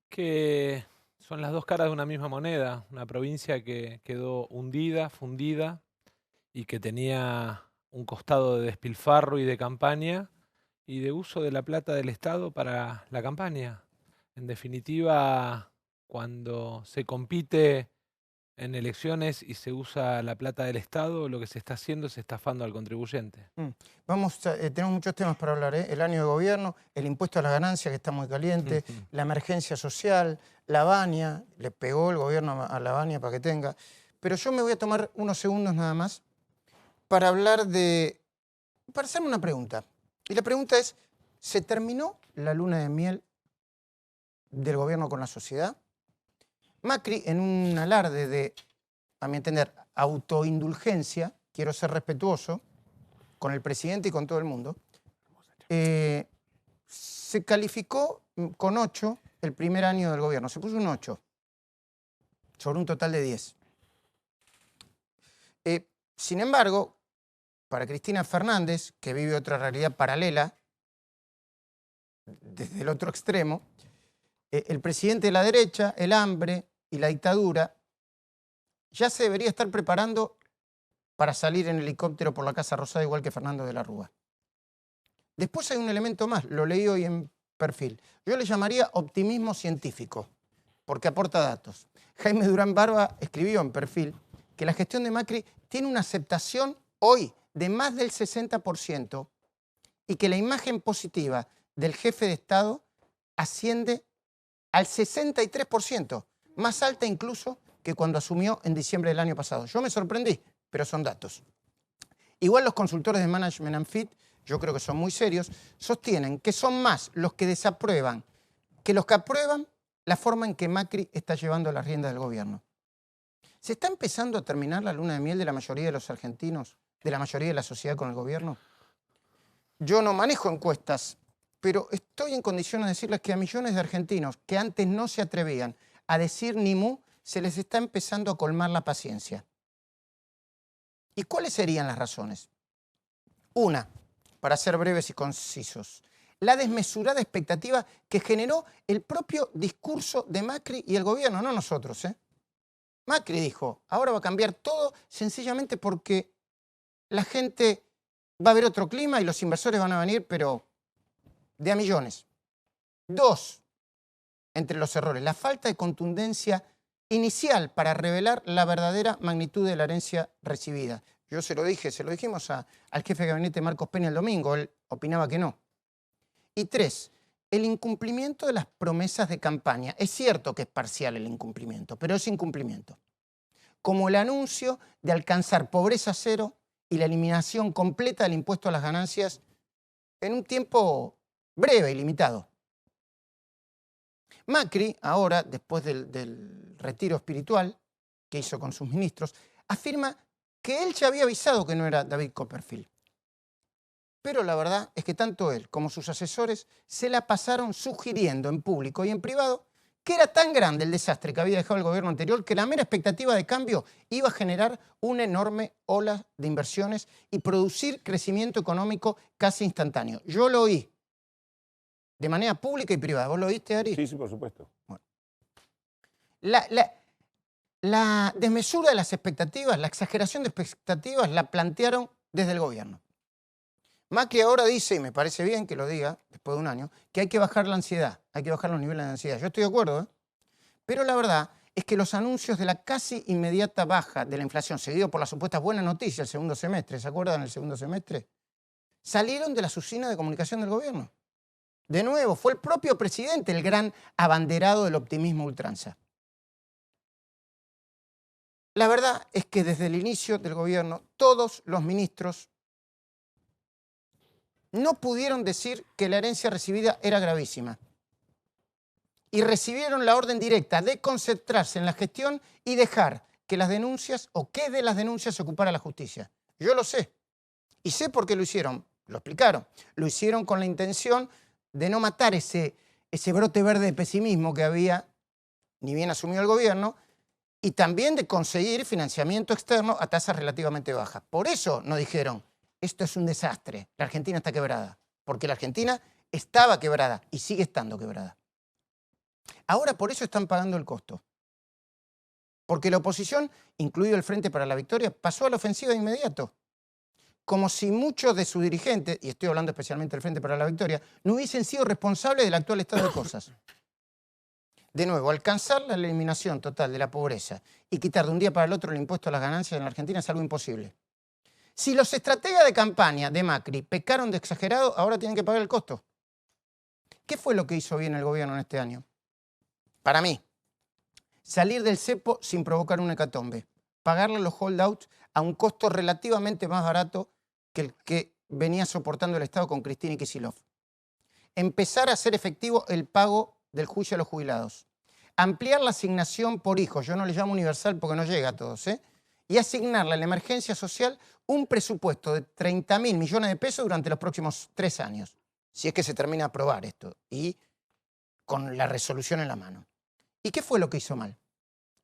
Que son las dos caras de una misma moneda, una provincia que quedó hundida, fundida, y que tenía un costado de despilfarro y de campaña y de uso de la plata del Estado para la campaña. En definitiva, cuando se compite en elecciones y se usa la plata del Estado, lo que se está haciendo es estafando al contribuyente. Tenemos muchos temas para hablar, ¿eh? El año de gobierno, el impuesto a la ganancia, que está muy caliente, la emergencia social, la Baña, le pegó el gobierno a la Baña para que tenga. Pero yo me voy a tomar unos segundos nada más para hacerme una pregunta. Y la pregunta es, ¿se terminó la luna de miel del gobierno con la sociedad? Macri, en un alarde de, a mi entender, autoindulgencia, quiero ser respetuoso con el presidente y con todo el mundo, se calificó con 8 el primer año del gobierno. Se puso un 8 sobre un total de 10. Sin embargo, para Cristina Fernández, que vive otra realidad paralela, desde el otro extremo, el presidente de la derecha, el hambre y la dictadura, ya se debería estar preparando para salir en helicóptero por la Casa Rosada, igual que Fernando de la Rúa. Después hay un elemento más, lo leí hoy en Perfil. Yo le llamaría optimismo científico, porque aporta datos. Jaime Durán Barba escribió en Perfil que la gestión de Macri tiene una aceptación hoy de más del 60% y que la imagen positiva del jefe de Estado asciende al 63%, más alta incluso que cuando asumió en diciembre del año pasado. Yo me sorprendí, pero son datos. Igual los consultores de Management and Fit, yo creo que son muy serios, sostienen que son más los que desaprueban que los que aprueban la forma en que Macri está llevando las riendas del gobierno. ¿Se está empezando a terminar la luna de miel de la mayoría de los argentinos, de la mayoría de la sociedad con el gobierno? Yo no manejo encuestas, pero estoy en condiciones de decirles que a millones de argentinos que antes no se atrevían a decir ni mu, se les está empezando a colmar la paciencia. ¿Y cuáles serían las razones? Una, para ser breves y concisos, la desmesurada expectativa que generó el propio discurso de Macri y el gobierno, no nosotros, ¿eh? Macri dijo, ahora va a cambiar todo sencillamente porque la gente va a ver otro clima y los inversores van a venir, pero de a millones. 2, entre los errores, la falta de contundencia inicial para revelar la verdadera magnitud de la herencia recibida. Yo se lo dijimos al jefe de gabinete Marcos Peña el domingo, él opinaba que no. Y 3, el incumplimiento de las promesas de campaña. Es cierto que es parcial el incumplimiento, pero es incumplimiento. Como el anuncio de alcanzar pobreza cero y la eliminación completa del impuesto a las ganancias en un tiempo breve y limitado. Macri, ahora, después del retiro espiritual que hizo con sus ministros, afirma que él ya había avisado que no era David Copperfield. Pero la verdad es que tanto él como sus asesores se la pasaron sugiriendo en público y en privado que era tan grande el desastre que había dejado el gobierno anterior que la mera expectativa de cambio iba a generar una enorme ola de inversiones y producir crecimiento económico casi instantáneo. Yo lo oí de manera pública y privada. ¿Vos lo oíste, Ari? Sí, por supuesto. Bueno. La desmesura de las expectativas, la exageración de expectativas la plantearon desde el gobierno. Macri ahora dice, y me parece bien que lo diga, después de un año, que hay que bajar la ansiedad, hay que bajar los niveles de ansiedad. Yo estoy de acuerdo, ¿eh? Pero la verdad es que los anuncios de la casi inmediata baja de la inflación, seguido por las supuestas buenas noticias el segundo semestre, ¿se acuerdan el segundo semestre? Salieron de las oficinas de comunicación del gobierno. De nuevo, fue el propio presidente el gran abanderado del optimismo ultranza. La verdad es que desde el inicio del gobierno, todos los ministros no pudieron decir que la herencia recibida era gravísima. Y recibieron la orden directa de concentrarse en la gestión y dejar que las denuncias o que de las denuncias se ocupara la justicia. Yo lo sé. Y sé por qué lo hicieron. Lo explicaron. Lo hicieron con la intención de no matar ese brote verde de pesimismo que había, ni bien asumió el gobierno, y también de conseguir financiamiento externo a tasas relativamente bajas. Por eso nos dijeron, esto es un desastre, la Argentina está quebrada, porque la Argentina estaba quebrada y sigue estando quebrada. Ahora por eso están pagando el costo. Porque la oposición, incluido el Frente para la Victoria, pasó a la ofensiva de inmediato. Como si muchos de sus dirigentes, y estoy hablando especialmente del Frente para la Victoria, no hubiesen sido responsables del actual estado de cosas. De nuevo, alcanzar la eliminación total de la pobreza y quitar de un día para el otro el impuesto a las ganancias en la Argentina es algo imposible. Si los estrategas de campaña de Macri pecaron de exagerado, ahora tienen que pagar el costo. ¿Qué fue lo que hizo bien el gobierno en este año? Para mí, salir del cepo sin provocar una hecatombe. Pagarle los holdouts a un costo relativamente más barato que el que venía soportando el Estado con Cristina y Kicillof. Empezar a hacer efectivo el pago del juicio a los jubilados. Ampliar la asignación por hijos, yo no le llamo universal porque no llega a todos, y asignarle a la emergencia social un presupuesto de 30.000 millones de pesos durante los próximos 3 años, si es que se termina de aprobar esto, y con la resolución en la mano. ¿Y qué fue lo que hizo mal?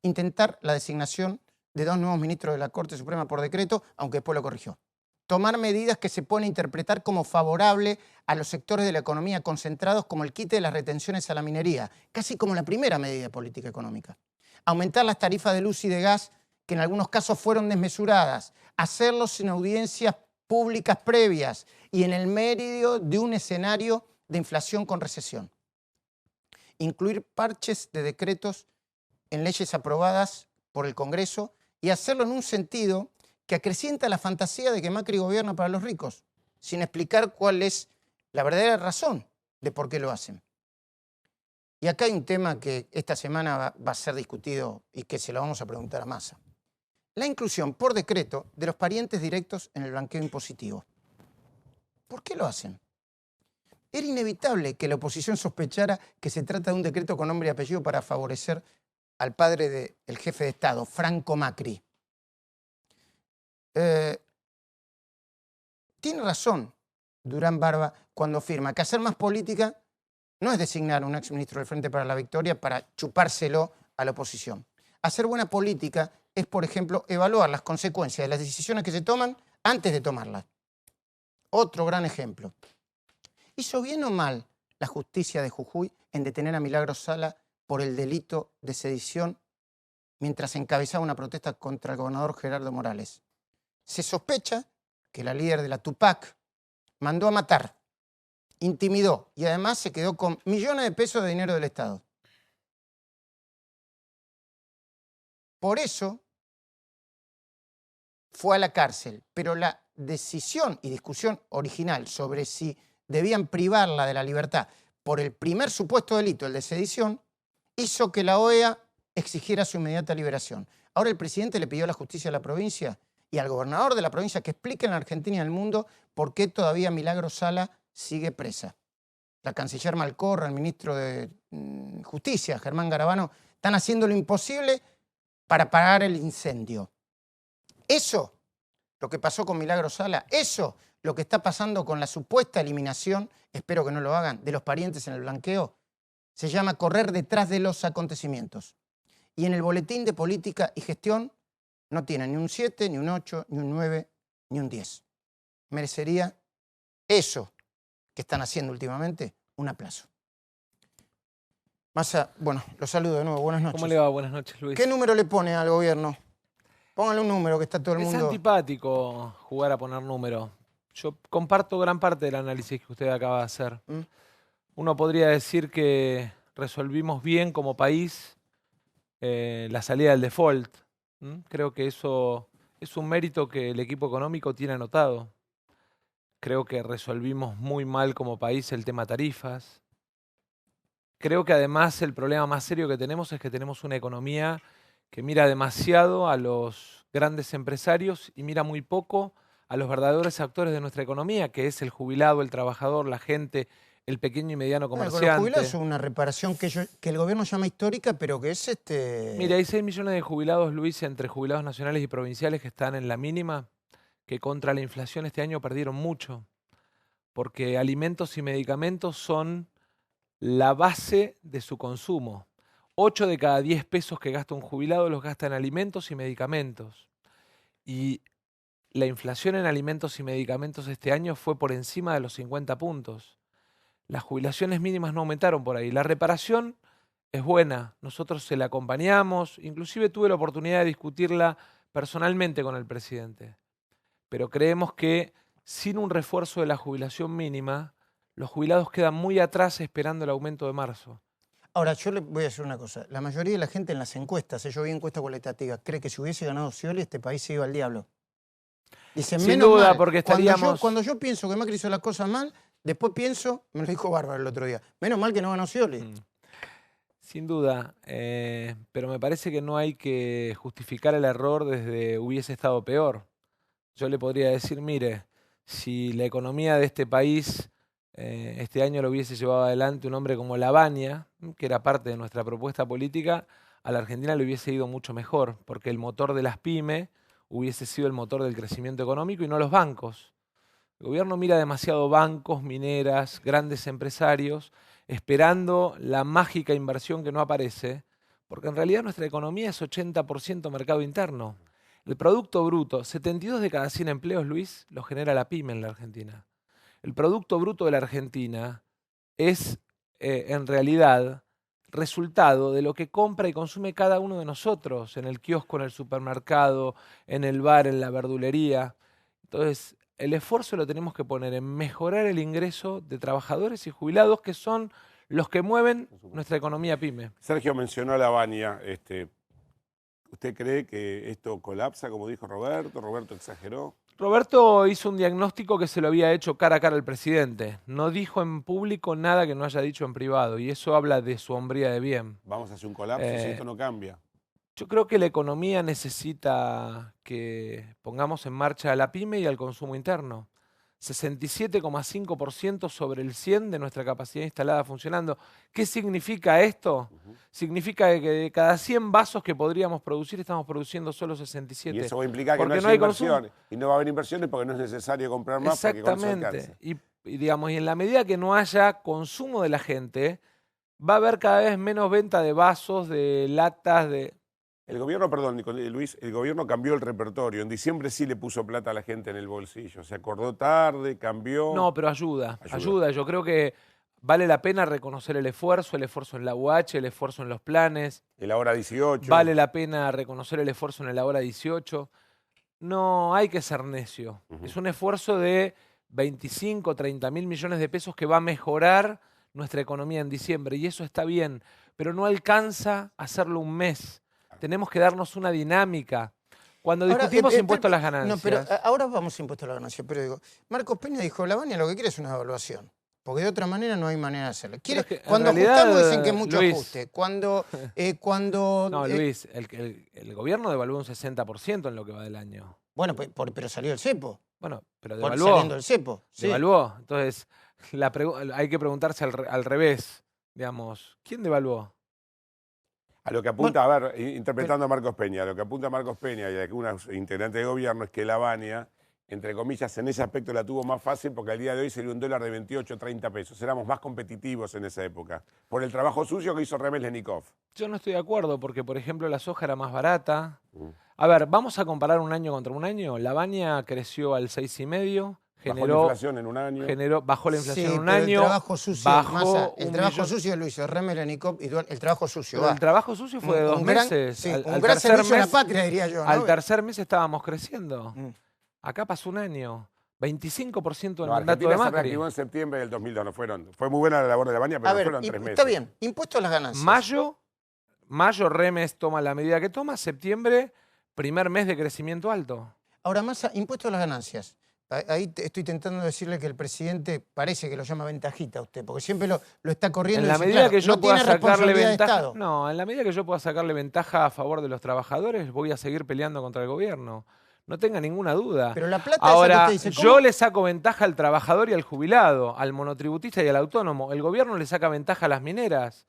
Intentar la designación de 2 nuevos ministros de la Corte Suprema por decreto, aunque después lo corrigió. Tomar medidas que se pueden interpretar como favorable a los sectores de la economía concentrados, como el quite de las retenciones a la minería, casi como la primera medida de política económica. Aumentar las tarifas de luz y de gas, que en algunos casos fueron desmesuradas. Hacerlo sin audiencias públicas previas y en el medio de un escenario de inflación con recesión. Incluir parches de decretos en leyes aprobadas por el Congreso y hacerlo en un sentido que acrecienta la fantasía de que Macri gobierna para los ricos, sin explicar cuál es la verdadera razón de por qué lo hacen. Y acá hay un tema que esta semana va a ser discutido y que se lo vamos a preguntar a Massa. La inclusión por decreto de los parientes directos en el blanqueo impositivo. ¿Por qué lo hacen? Era inevitable que la oposición sospechara que se trata de un decreto con nombre y apellido para favorecer al padre del jefe de Estado, Franco Macri. Tiene razón Durán Barba cuando afirma que hacer más política no es designar a un exministro del Frente para la Victoria para chupárselo a la oposición. Hacer buena política es, por ejemplo, evaluar las consecuencias de las decisiones que se toman antes de tomarlas. Otro gran ejemplo. ¿Hizo bien o mal la justicia de Jujuy en detener a Milagros Sala por el delito de sedición mientras encabezaba una protesta contra el gobernador Gerardo Morales? Se sospecha que la líder de la Tupac mandó a matar, intimidó y además se quedó con millones de pesos de dinero del Estado. Por eso fue a la cárcel, pero la decisión y discusión original sobre si debían privarla de la libertad por el primer supuesto delito, el de sedición, hizo que la OEA exigiera su inmediata liberación. Ahora el presidente le pidió a la justicia de la provincia y al gobernador de la provincia que explique en la Argentina y en el mundo por qué todavía Milagros Sala sigue presa. La canciller Malcorra, el ministro de Justicia, Germán Garabano, están haciendo lo imposible para apagar el incendio. Eso, lo que pasó con Milagros Sala, eso, lo que está pasando con la supuesta eliminación, espero que no lo hagan, de los parientes en el blanqueo, se llama correr detrás de los acontecimientos. Y en el boletín de política y gestión no tiene ni un 7, ni un 8, ni un 9, ni un 10. Merecería eso que están haciendo últimamente un aplauso. Massa, bueno, lo saludo de nuevo. Buenas noches. ¿Cómo le va? Buenas noches, Luis. ¿Qué número le pone al gobierno? Póngale un número que está todo el mundo... Es antipático jugar a poner número. Yo comparto gran parte del análisis que usted acaba de hacer. Uno podría decir que resolvimos bien como país la salida del default. Creo que eso es un mérito que el equipo económico tiene anotado. Creo que resolvimos muy mal como país el tema tarifas. Creo que además el problema más serio que tenemos es que tenemos una economía que mira demasiado a los grandes empresarios y mira muy poco a los verdaderos actores de nuestra economía, que es el jubilado, el trabajador, la gente, el pequeño y mediano comerciante. Los jubilados son una reparación que el gobierno llama histórica, pero que es Mira, hay 6 millones de jubilados, Luis, entre jubilados nacionales y provinciales que están en la mínima, que contra la inflación este año perdieron mucho, porque alimentos y medicamentos son la base de su consumo. 8 de cada 10 pesos que gasta un jubilado los gasta en alimentos y medicamentos. Y la inflación en alimentos y medicamentos este año fue por encima de los 50 puntos. Las jubilaciones mínimas no aumentaron por ahí. La reparación es buena. Nosotros se la acompañamos. Inclusive tuve la oportunidad de discutirla personalmente con el presidente. Pero creemos que sin un refuerzo de la jubilación mínima, los jubilados quedan muy atrás esperando el aumento de marzo. Ahora, yo le voy a decir una cosa. La mayoría de la gente en las encuestas, yo vi encuestas cualitativas, cree que si hubiese ganado Scioli, este país se iba al diablo. Dicen, sin duda, mal, porque estaríamos... Cuando yo pienso que Macri hizo las cosas mal, después pienso, me lo dijo Bárbara el otro día, menos mal que no ganó Scioli. Sin duda, pero me parece que no hay que justificar el error desde hubiese estado peor. Yo le podría decir, mire, si la economía de este país este año lo hubiese llevado adelante un hombre como Lavagna, que era parte de nuestra propuesta política, a la Argentina le hubiese ido mucho mejor, porque el motor de las pymes hubiese sido el motor del crecimiento económico y no los bancos. El gobierno mira demasiado bancos, mineras, grandes empresarios, esperando la mágica inversión que no aparece, porque en realidad nuestra economía es 80% mercado interno. El Producto Bruto, 72 de cada 100 empleos, Luis, lo genera la pyme en la Argentina. El Producto Bruto de la Argentina es, en realidad, resultado de lo que compra y consume cada uno de nosotros, en el kiosco, en el supermercado, en el bar, en la verdulería. Entonces, el esfuerzo lo tenemos que poner en mejorar el ingreso de trabajadores y jubilados, que son los que mueven nuestra economía pyme. Sergio mencionó a Lavagna. ¿Usted cree que esto colapsa, como dijo Roberto? ¿Roberto exageró? Roberto hizo un diagnóstico que se lo había hecho cara a cara al presidente. No dijo en público nada que no haya dicho en privado, y eso habla de su hombría de bien. ¿Vamos hacia un colapso si esto no cambia? Yo creo que la economía necesita que pongamos en marcha la pyme y al consumo interno. 67,5% sobre el 100 de nuestra capacidad instalada funcionando. ¿Qué significa esto? Significa que de cada 100 vasos que podríamos producir, estamos produciendo solo 67. Y eso va a implicar que no haya inversiones. Y no va a haber inversiones porque no es necesario comprar más. Exactamente. Digamos, y en la medida que no haya consumo de la gente, va a haber cada vez menos venta de vasos, de latas, de... El gobierno, perdón, Luis, el gobierno cambió el repertorio. En diciembre sí le puso plata a la gente en el bolsillo. Se acordó tarde, cambió. No, pero ayuda. Yo creo que vale la pena reconocer el esfuerzo en la UH, el esfuerzo en los planes. El Ahora 18. Vale la pena reconocer el esfuerzo en el Ahora 18. No hay que ser necio. Es un esfuerzo de 25, 30 mil millones de pesos que va a mejorar nuestra economía en diciembre. Y eso está bien, pero no alcanza a hacerlo un mes. Tenemos que darnos una dinámica. Cuando discutimos impuesto a las ganancias... No, pero ahora vamos a impuesto a las ganancias. Pero digo, Marcos Peña dijo, Lavagna lo que quiere es una evaluación. Porque de otra manera no hay manera de hacerlo. Cuando ajustamos dicen que es mucho ajuste. Cuando... No, Luis, el gobierno devaluó un 60% en lo que va del año. Bueno, pero salió el cepo. Bueno, pero devaluó. Saliendo el cepo. Sí. Devaluó. Entonces, hay que preguntarse al revés. Digamos, ¿quién devaluó? A lo que apunta, a ver, interpretando a Marcos Peña, a lo que apunta Marcos Peña y a algunos integrantes del gobierno es que Lavagna, entre comillas, en ese aspecto la tuvo más fácil porque al día de hoy sería un dólar de 28 30 pesos. Éramos más competitivos en esa época, por el trabajo sucio que hizo Remes-Lenikov. Yo no estoy de acuerdo porque, por ejemplo, la soja era más barata. A ver, vamos a comparar un año contra un año. Lavagna creció al 6,5%. Bajó la inflación en un año. Bajó la inflación en un año. El trabajo sucio, el trabajo sucio lo hizo Remes-Lenikov y el trabajo sucio. El trabajo sucio fue de 2 meses. Un gran servicio a la patria, diría yo. ¿no? Al tercer mes estábamos creciendo. Acá pasó un año. 25% del No, mandato Argentina de se Macri. reactivó en septiembre del 2002, no fueron. Fue muy buena la labor de la Baña, pero A no ver, fueron 3 meses. está bien. Impuesto a las ganancias. Mayo Remes toma la medida que toma, septiembre, primer mes de crecimiento alto. Ahora, Massa, impuesto a las ganancias. Ahí estoy intentando decirle que el presidente parece que lo llama ventajita a usted, porque siempre lo está corriendo. En la y dice, medida claro, que yo no pueda tiene sacarle responsabilidad de ventaja, Estado. no, en la medida que yo pueda sacarle ventaja a favor de los trabajadores, voy a seguir peleando contra el gobierno. No tenga ninguna duda. Pero la plata esa Ahora, que usted dice, yo ¿cómo? le saco ventaja al trabajador y al jubilado, al monotributista y al autónomo. El gobierno le saca ventaja a las mineras.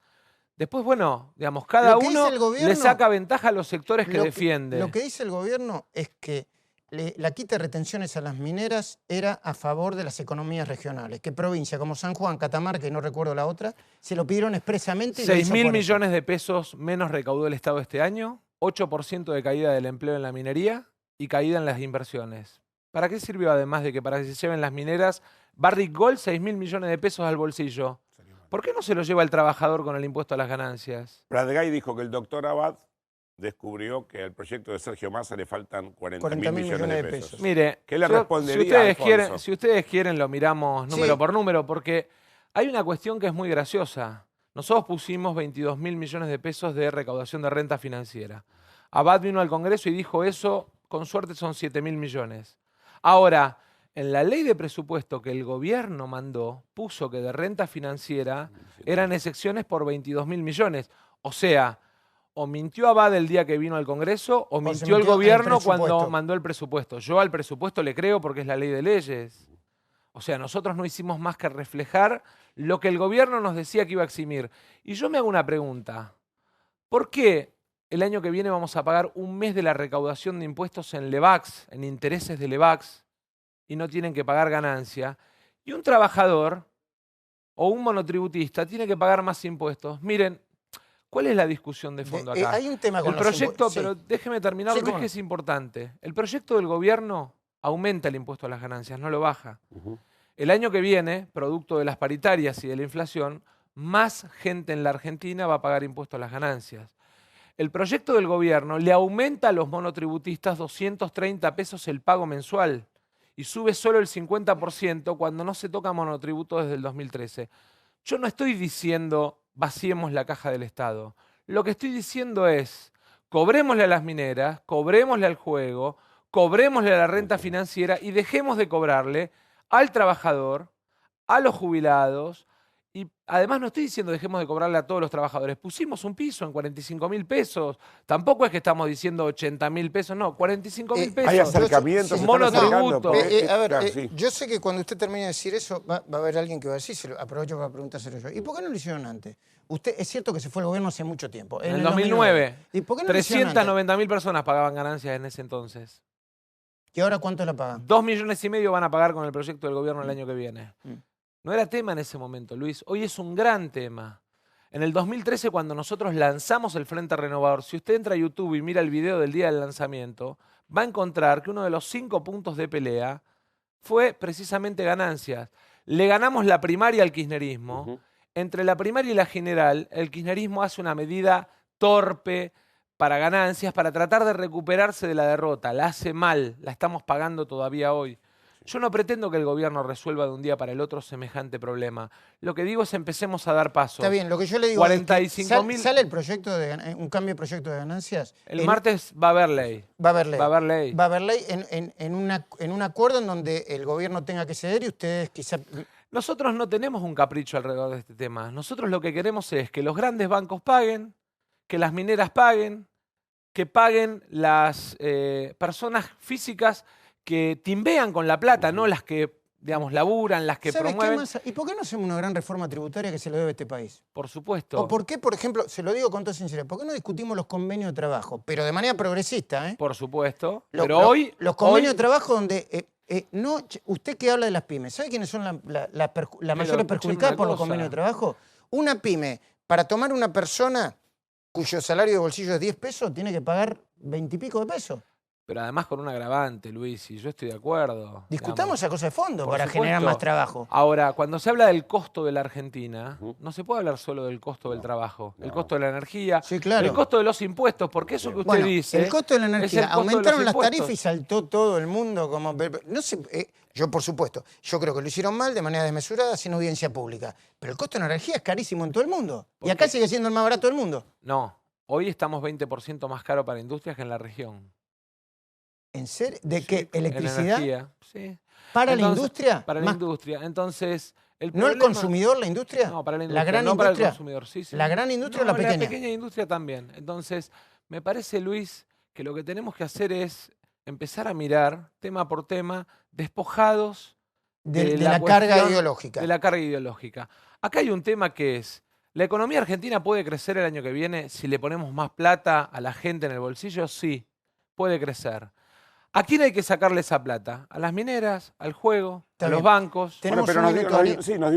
Después, bueno, digamos, cada Lo que uno dice el gobierno- le saca ventaja a los sectores que Lo defiende. Lo que dice el gobierno es que la quita de retenciones a las mineras era a favor de las economías regionales, que provincia como San Juan, Catamarca y no recuerdo la otra, se lo pidieron expresamente. 6.000 millones de pesos menos recaudó el Estado este año, 8% de caída del empleo en la minería y caída en las inversiones. ¿Para qué sirvió además de que para que se lleven las mineras, Barrick Gold 6.000 millones de pesos al bolsillo? ¿Por qué no se lo lleva el trabajador con el impuesto a las ganancias? Pratgay dijo que el doctor Abad descubrió que al proyecto de Sergio Massa le faltan 40.000 millones de pesos. Mire, ¿Qué le yo- respondería si ustedes quieren lo miramos número Sí. por número, porque hay una cuestión que es muy graciosa. Nosotros pusimos 22.000 millones de pesos de recaudación de renta financiera. Abad vino al Congreso y dijo eso, con suerte son 7.000 millones. Ahora, en la ley de presupuesto que el gobierno mandó, puso que de renta financiera eran excepciones por 22.000 millones. O sea, o mintió Abad el día que vino al Congreso o mintió el mintió en el gobierno cuando presupuesto. mandó el presupuesto. Yo al presupuesto le creo porque es la ley de leyes. O sea, nosotros no hicimos más que reflejar lo que el gobierno nos decía que iba a eximir. Y yo me hago una pregunta. ¿Por qué el año que viene vamos a pagar un mes de la recaudación de impuestos en Levax, en intereses de Levax, y no tienen que pagar ganancia? Y un trabajador o un monotributista tiene que pagar más impuestos. Miren, ¿cuál es la discusión de fondo acá? Hay un tema con El los proyecto, impuestos, sí. pero déjeme terminar, Sí, Luis, cómo que no. es importante. El proyecto del gobierno aumenta el impuesto a las ganancias, no lo baja. El año que viene, producto de las paritarias y de la inflación, más gente en la Argentina va a pagar impuesto a las ganancias. El proyecto del gobierno le aumenta a los monotributistas 230 pesos el pago mensual y sube solo el 50% cuando no se toca monotributo desde el 2013. Yo no estoy diciendo vaciemos la caja del Estado. Lo que estoy diciendo es cobrémosle a las mineras, cobrémosle al juego, cobrémosle a la renta financiera y dejemos de cobrarle al trabajador, a los jubilados. Y además no estoy diciendo dejemos de cobrarle a todos los trabajadores. Pusimos un piso en 45.000 pesos. Tampoco es que estamos diciendo 80.000 pesos, no, 45.000 pesos. Hay acercamientos, se están monotributo. acercando, A ver, claro, sí. yo sé que cuando usted termine de decir eso, va a haber alguien que va a decir, aprovecho para preguntárselo yo. ¿Y por qué no lo hicieron antes? Usted, es cierto que se fue el gobierno hace mucho tiempo. En el 2009, ¿Y por qué no lo hicieron antes? 390.000 personas pagaban ganancias en ese entonces. ¿Y ahora cuánto la pagan? 2,5 millones van a pagar con el proyecto del gobierno el año que viene. No era tema en ese momento, Luis. Hoy es un gran tema. En el 2013, cuando nosotros lanzamos el Frente Renovador, si usted entra a YouTube y mira el video del día del lanzamiento, va a encontrar que uno de los 5 puntos de pelea fue precisamente ganancias. Le ganamos la primaria al kirchnerismo. Entre la primaria y la general, el kirchnerismo hace una medida torpe para ganancias, para tratar de recuperarse de la derrota. La hace mal, la estamos pagando todavía hoy. Yo no pretendo que el gobierno resuelva de un día para el otro semejante problema. Lo que digo es empecemos a dar pasos. Está bien, lo que yo le digo 45.000. es que sale el proyecto un cambio de proyecto de ganancias. El martes va a haber ley. Va a haber ley. Va a haber ley. Va a haber ley en un acuerdo en donde el gobierno tenga que ceder y ustedes quizá... Nosotros no tenemos un capricho alrededor de este tema. Nosotros lo que queremos es que los grandes bancos paguen, que las mineras paguen, que paguen las personas físicas que timbean con la plata, no las que, digamos, laburan, las que ¿Sabe promueven. qué más? ¿Y por qué no hacemos una gran reforma tributaria que se lo debe a este país? Por supuesto. ¿O por qué, por ejemplo, se lo digo con toda sinceridad, por qué no discutimos los convenios de trabajo? Pero de manera progresista, ¿eh? Por supuesto. Lo- Pero lo- hoy... Los convenios hoy- de trabajo donde... usted que habla de las pymes, ¿sabe quiénes son las mayores escúcheme perjudicadas una por los cosa. convenios de trabajo? Una pyme, para tomar una persona cuyo salario de bolsillo es 10 pesos, tiene que pagar 20 y pico de pesos. pero además con un agravante, Luis, y yo estoy de acuerdo. Discutamos esa cosa de fondo Por para supuesto. generar más trabajo. Ahora, cuando se habla del costo de la Argentina, no se puede hablar solo del costo del trabajo, el costo de la energía, el costo de los impuestos, porque eso que usted dice... El costo de la es el energía. costo de los Aumentaron las impuestos. tarifas y saltó todo el mundo como... No sé, yo, por supuesto, yo creo que lo hicieron mal, de manera desmesurada, sin audiencia pública. Pero el costo de la energía es carísimo en todo el mundo. Y acá sigue siendo el más barato del mundo. No, hoy estamos 20% más caro para industrias que en la región. ¿En serio? ¿De qué? ¿Electricidad? Energía, sí. ¿Para Entonces, la industria? Para la Más- industria. Entonces, ¿No el problema- consumidor, la industria? No, para la ¿La industria, gran no industria? para el consumidor. Sí, sí. ¿La gran industria No, o la pequeña? La pequeña industria también. Entonces, me parece, Luis, que lo que tenemos que hacer es empezar a mirar tema por tema, despojados De la carga cuestión ideológica. De la carga ideológica. Acá hay un tema que es, ¿la economía argentina puede crecer el año que viene si le ponemos más plata a la gente en el bolsillo? Sí, puede crecer. ¿A quién hay que sacarle esa plata? ¿A las mineras? ¿Al juego? ¿A los bancos? Bueno, pero nos dio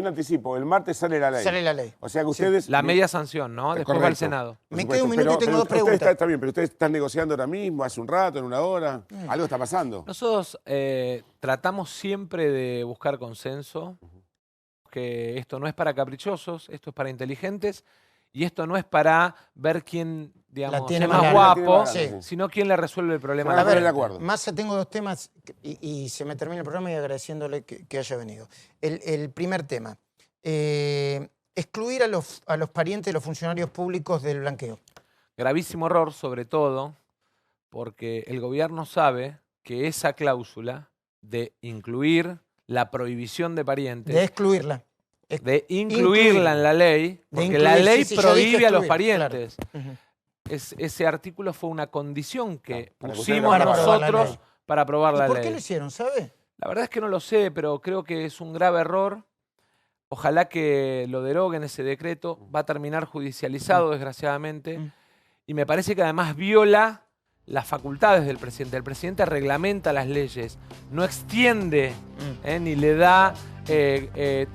un anticipo. El martes sale la ley. Sale la ley. O sea que ustedes... La media sanción, ¿no? Después va al Senado. Me queda un minuto y tengo dos preguntas. Está bien, pero ustedes están negociando ahora mismo, hace un rato, en una hora. Algo está pasando. Nosotros tratamos siempre de buscar consenso, que esto no es para caprichosos, esto es para inteligentes, y esto no es para ver quién, digamos, tiene es más más larga. guapo, Sí. sino quién le resuelve el problema. A ver, de acuerdo. Massa, tengo dos temas y se me termina el programa y agradeciéndole que haya venido. El primer tema, excluir a los parientes de los funcionarios públicos del blanqueo. Gravísimo error, sobre todo, porque el gobierno sabe que esa cláusula de incluir la prohibición de parientes... De excluirla. De incluirla en la ley, porque la ley prohíbe a los parientes. Claro. Ese artículo fue una condición que para pusimos que nosotros para aprobar la ley. ¿Por qué lo hicieron, sabe? La verdad es que no lo sé, pero creo que es un grave error. Ojalá que lo deroguen ese decreto. Va a terminar judicializado, desgraciadamente. Y me parece que además viola las facultades del presidente. El presidente reglamenta las leyes, no extiende ni le da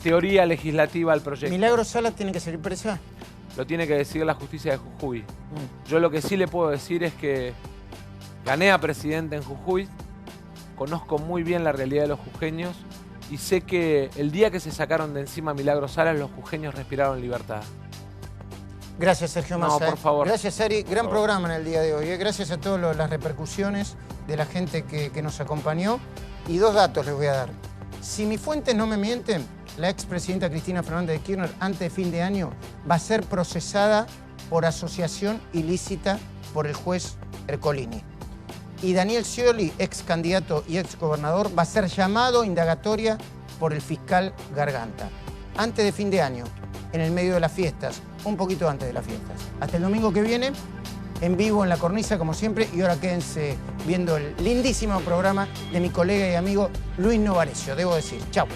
teoría legislativa al proyecto. ¿Milagros Salas tiene que salir presa? Lo tiene que decidir la justicia de Jujuy. Yo lo que sí le puedo decir es que gané a presidente en Jujuy, conozco muy bien la realidad de los jujeños y sé que el día que se sacaron de encima a Milagros Salas, los jujeños respiraron libertad. Gracias, Sergio Massa. No, por favor. Gracias, Ari. Gran programa en el día de hoy. Gracias a todas las repercusiones de la gente que nos acompañó. Y dos datos les voy a dar. Si mis fuentes no me mienten, la expresidenta Cristina Fernández de Kirchner, antes de fin de año, va a ser procesada por asociación ilícita por el juez Ercolini. Y Daniel Scioli, ex candidato y ex gobernador, va a ser llamado a indagatoria por el fiscal Garganta. Antes de fin de año, en el medio de las fiestas, un poquito antes de las fiestas. Hasta el domingo que viene, en vivo en La Cornisa, como siempre, y ahora quédense viendo el lindísimo programa de mi colega y amigo Luis Novarecio, debo decir. Chau.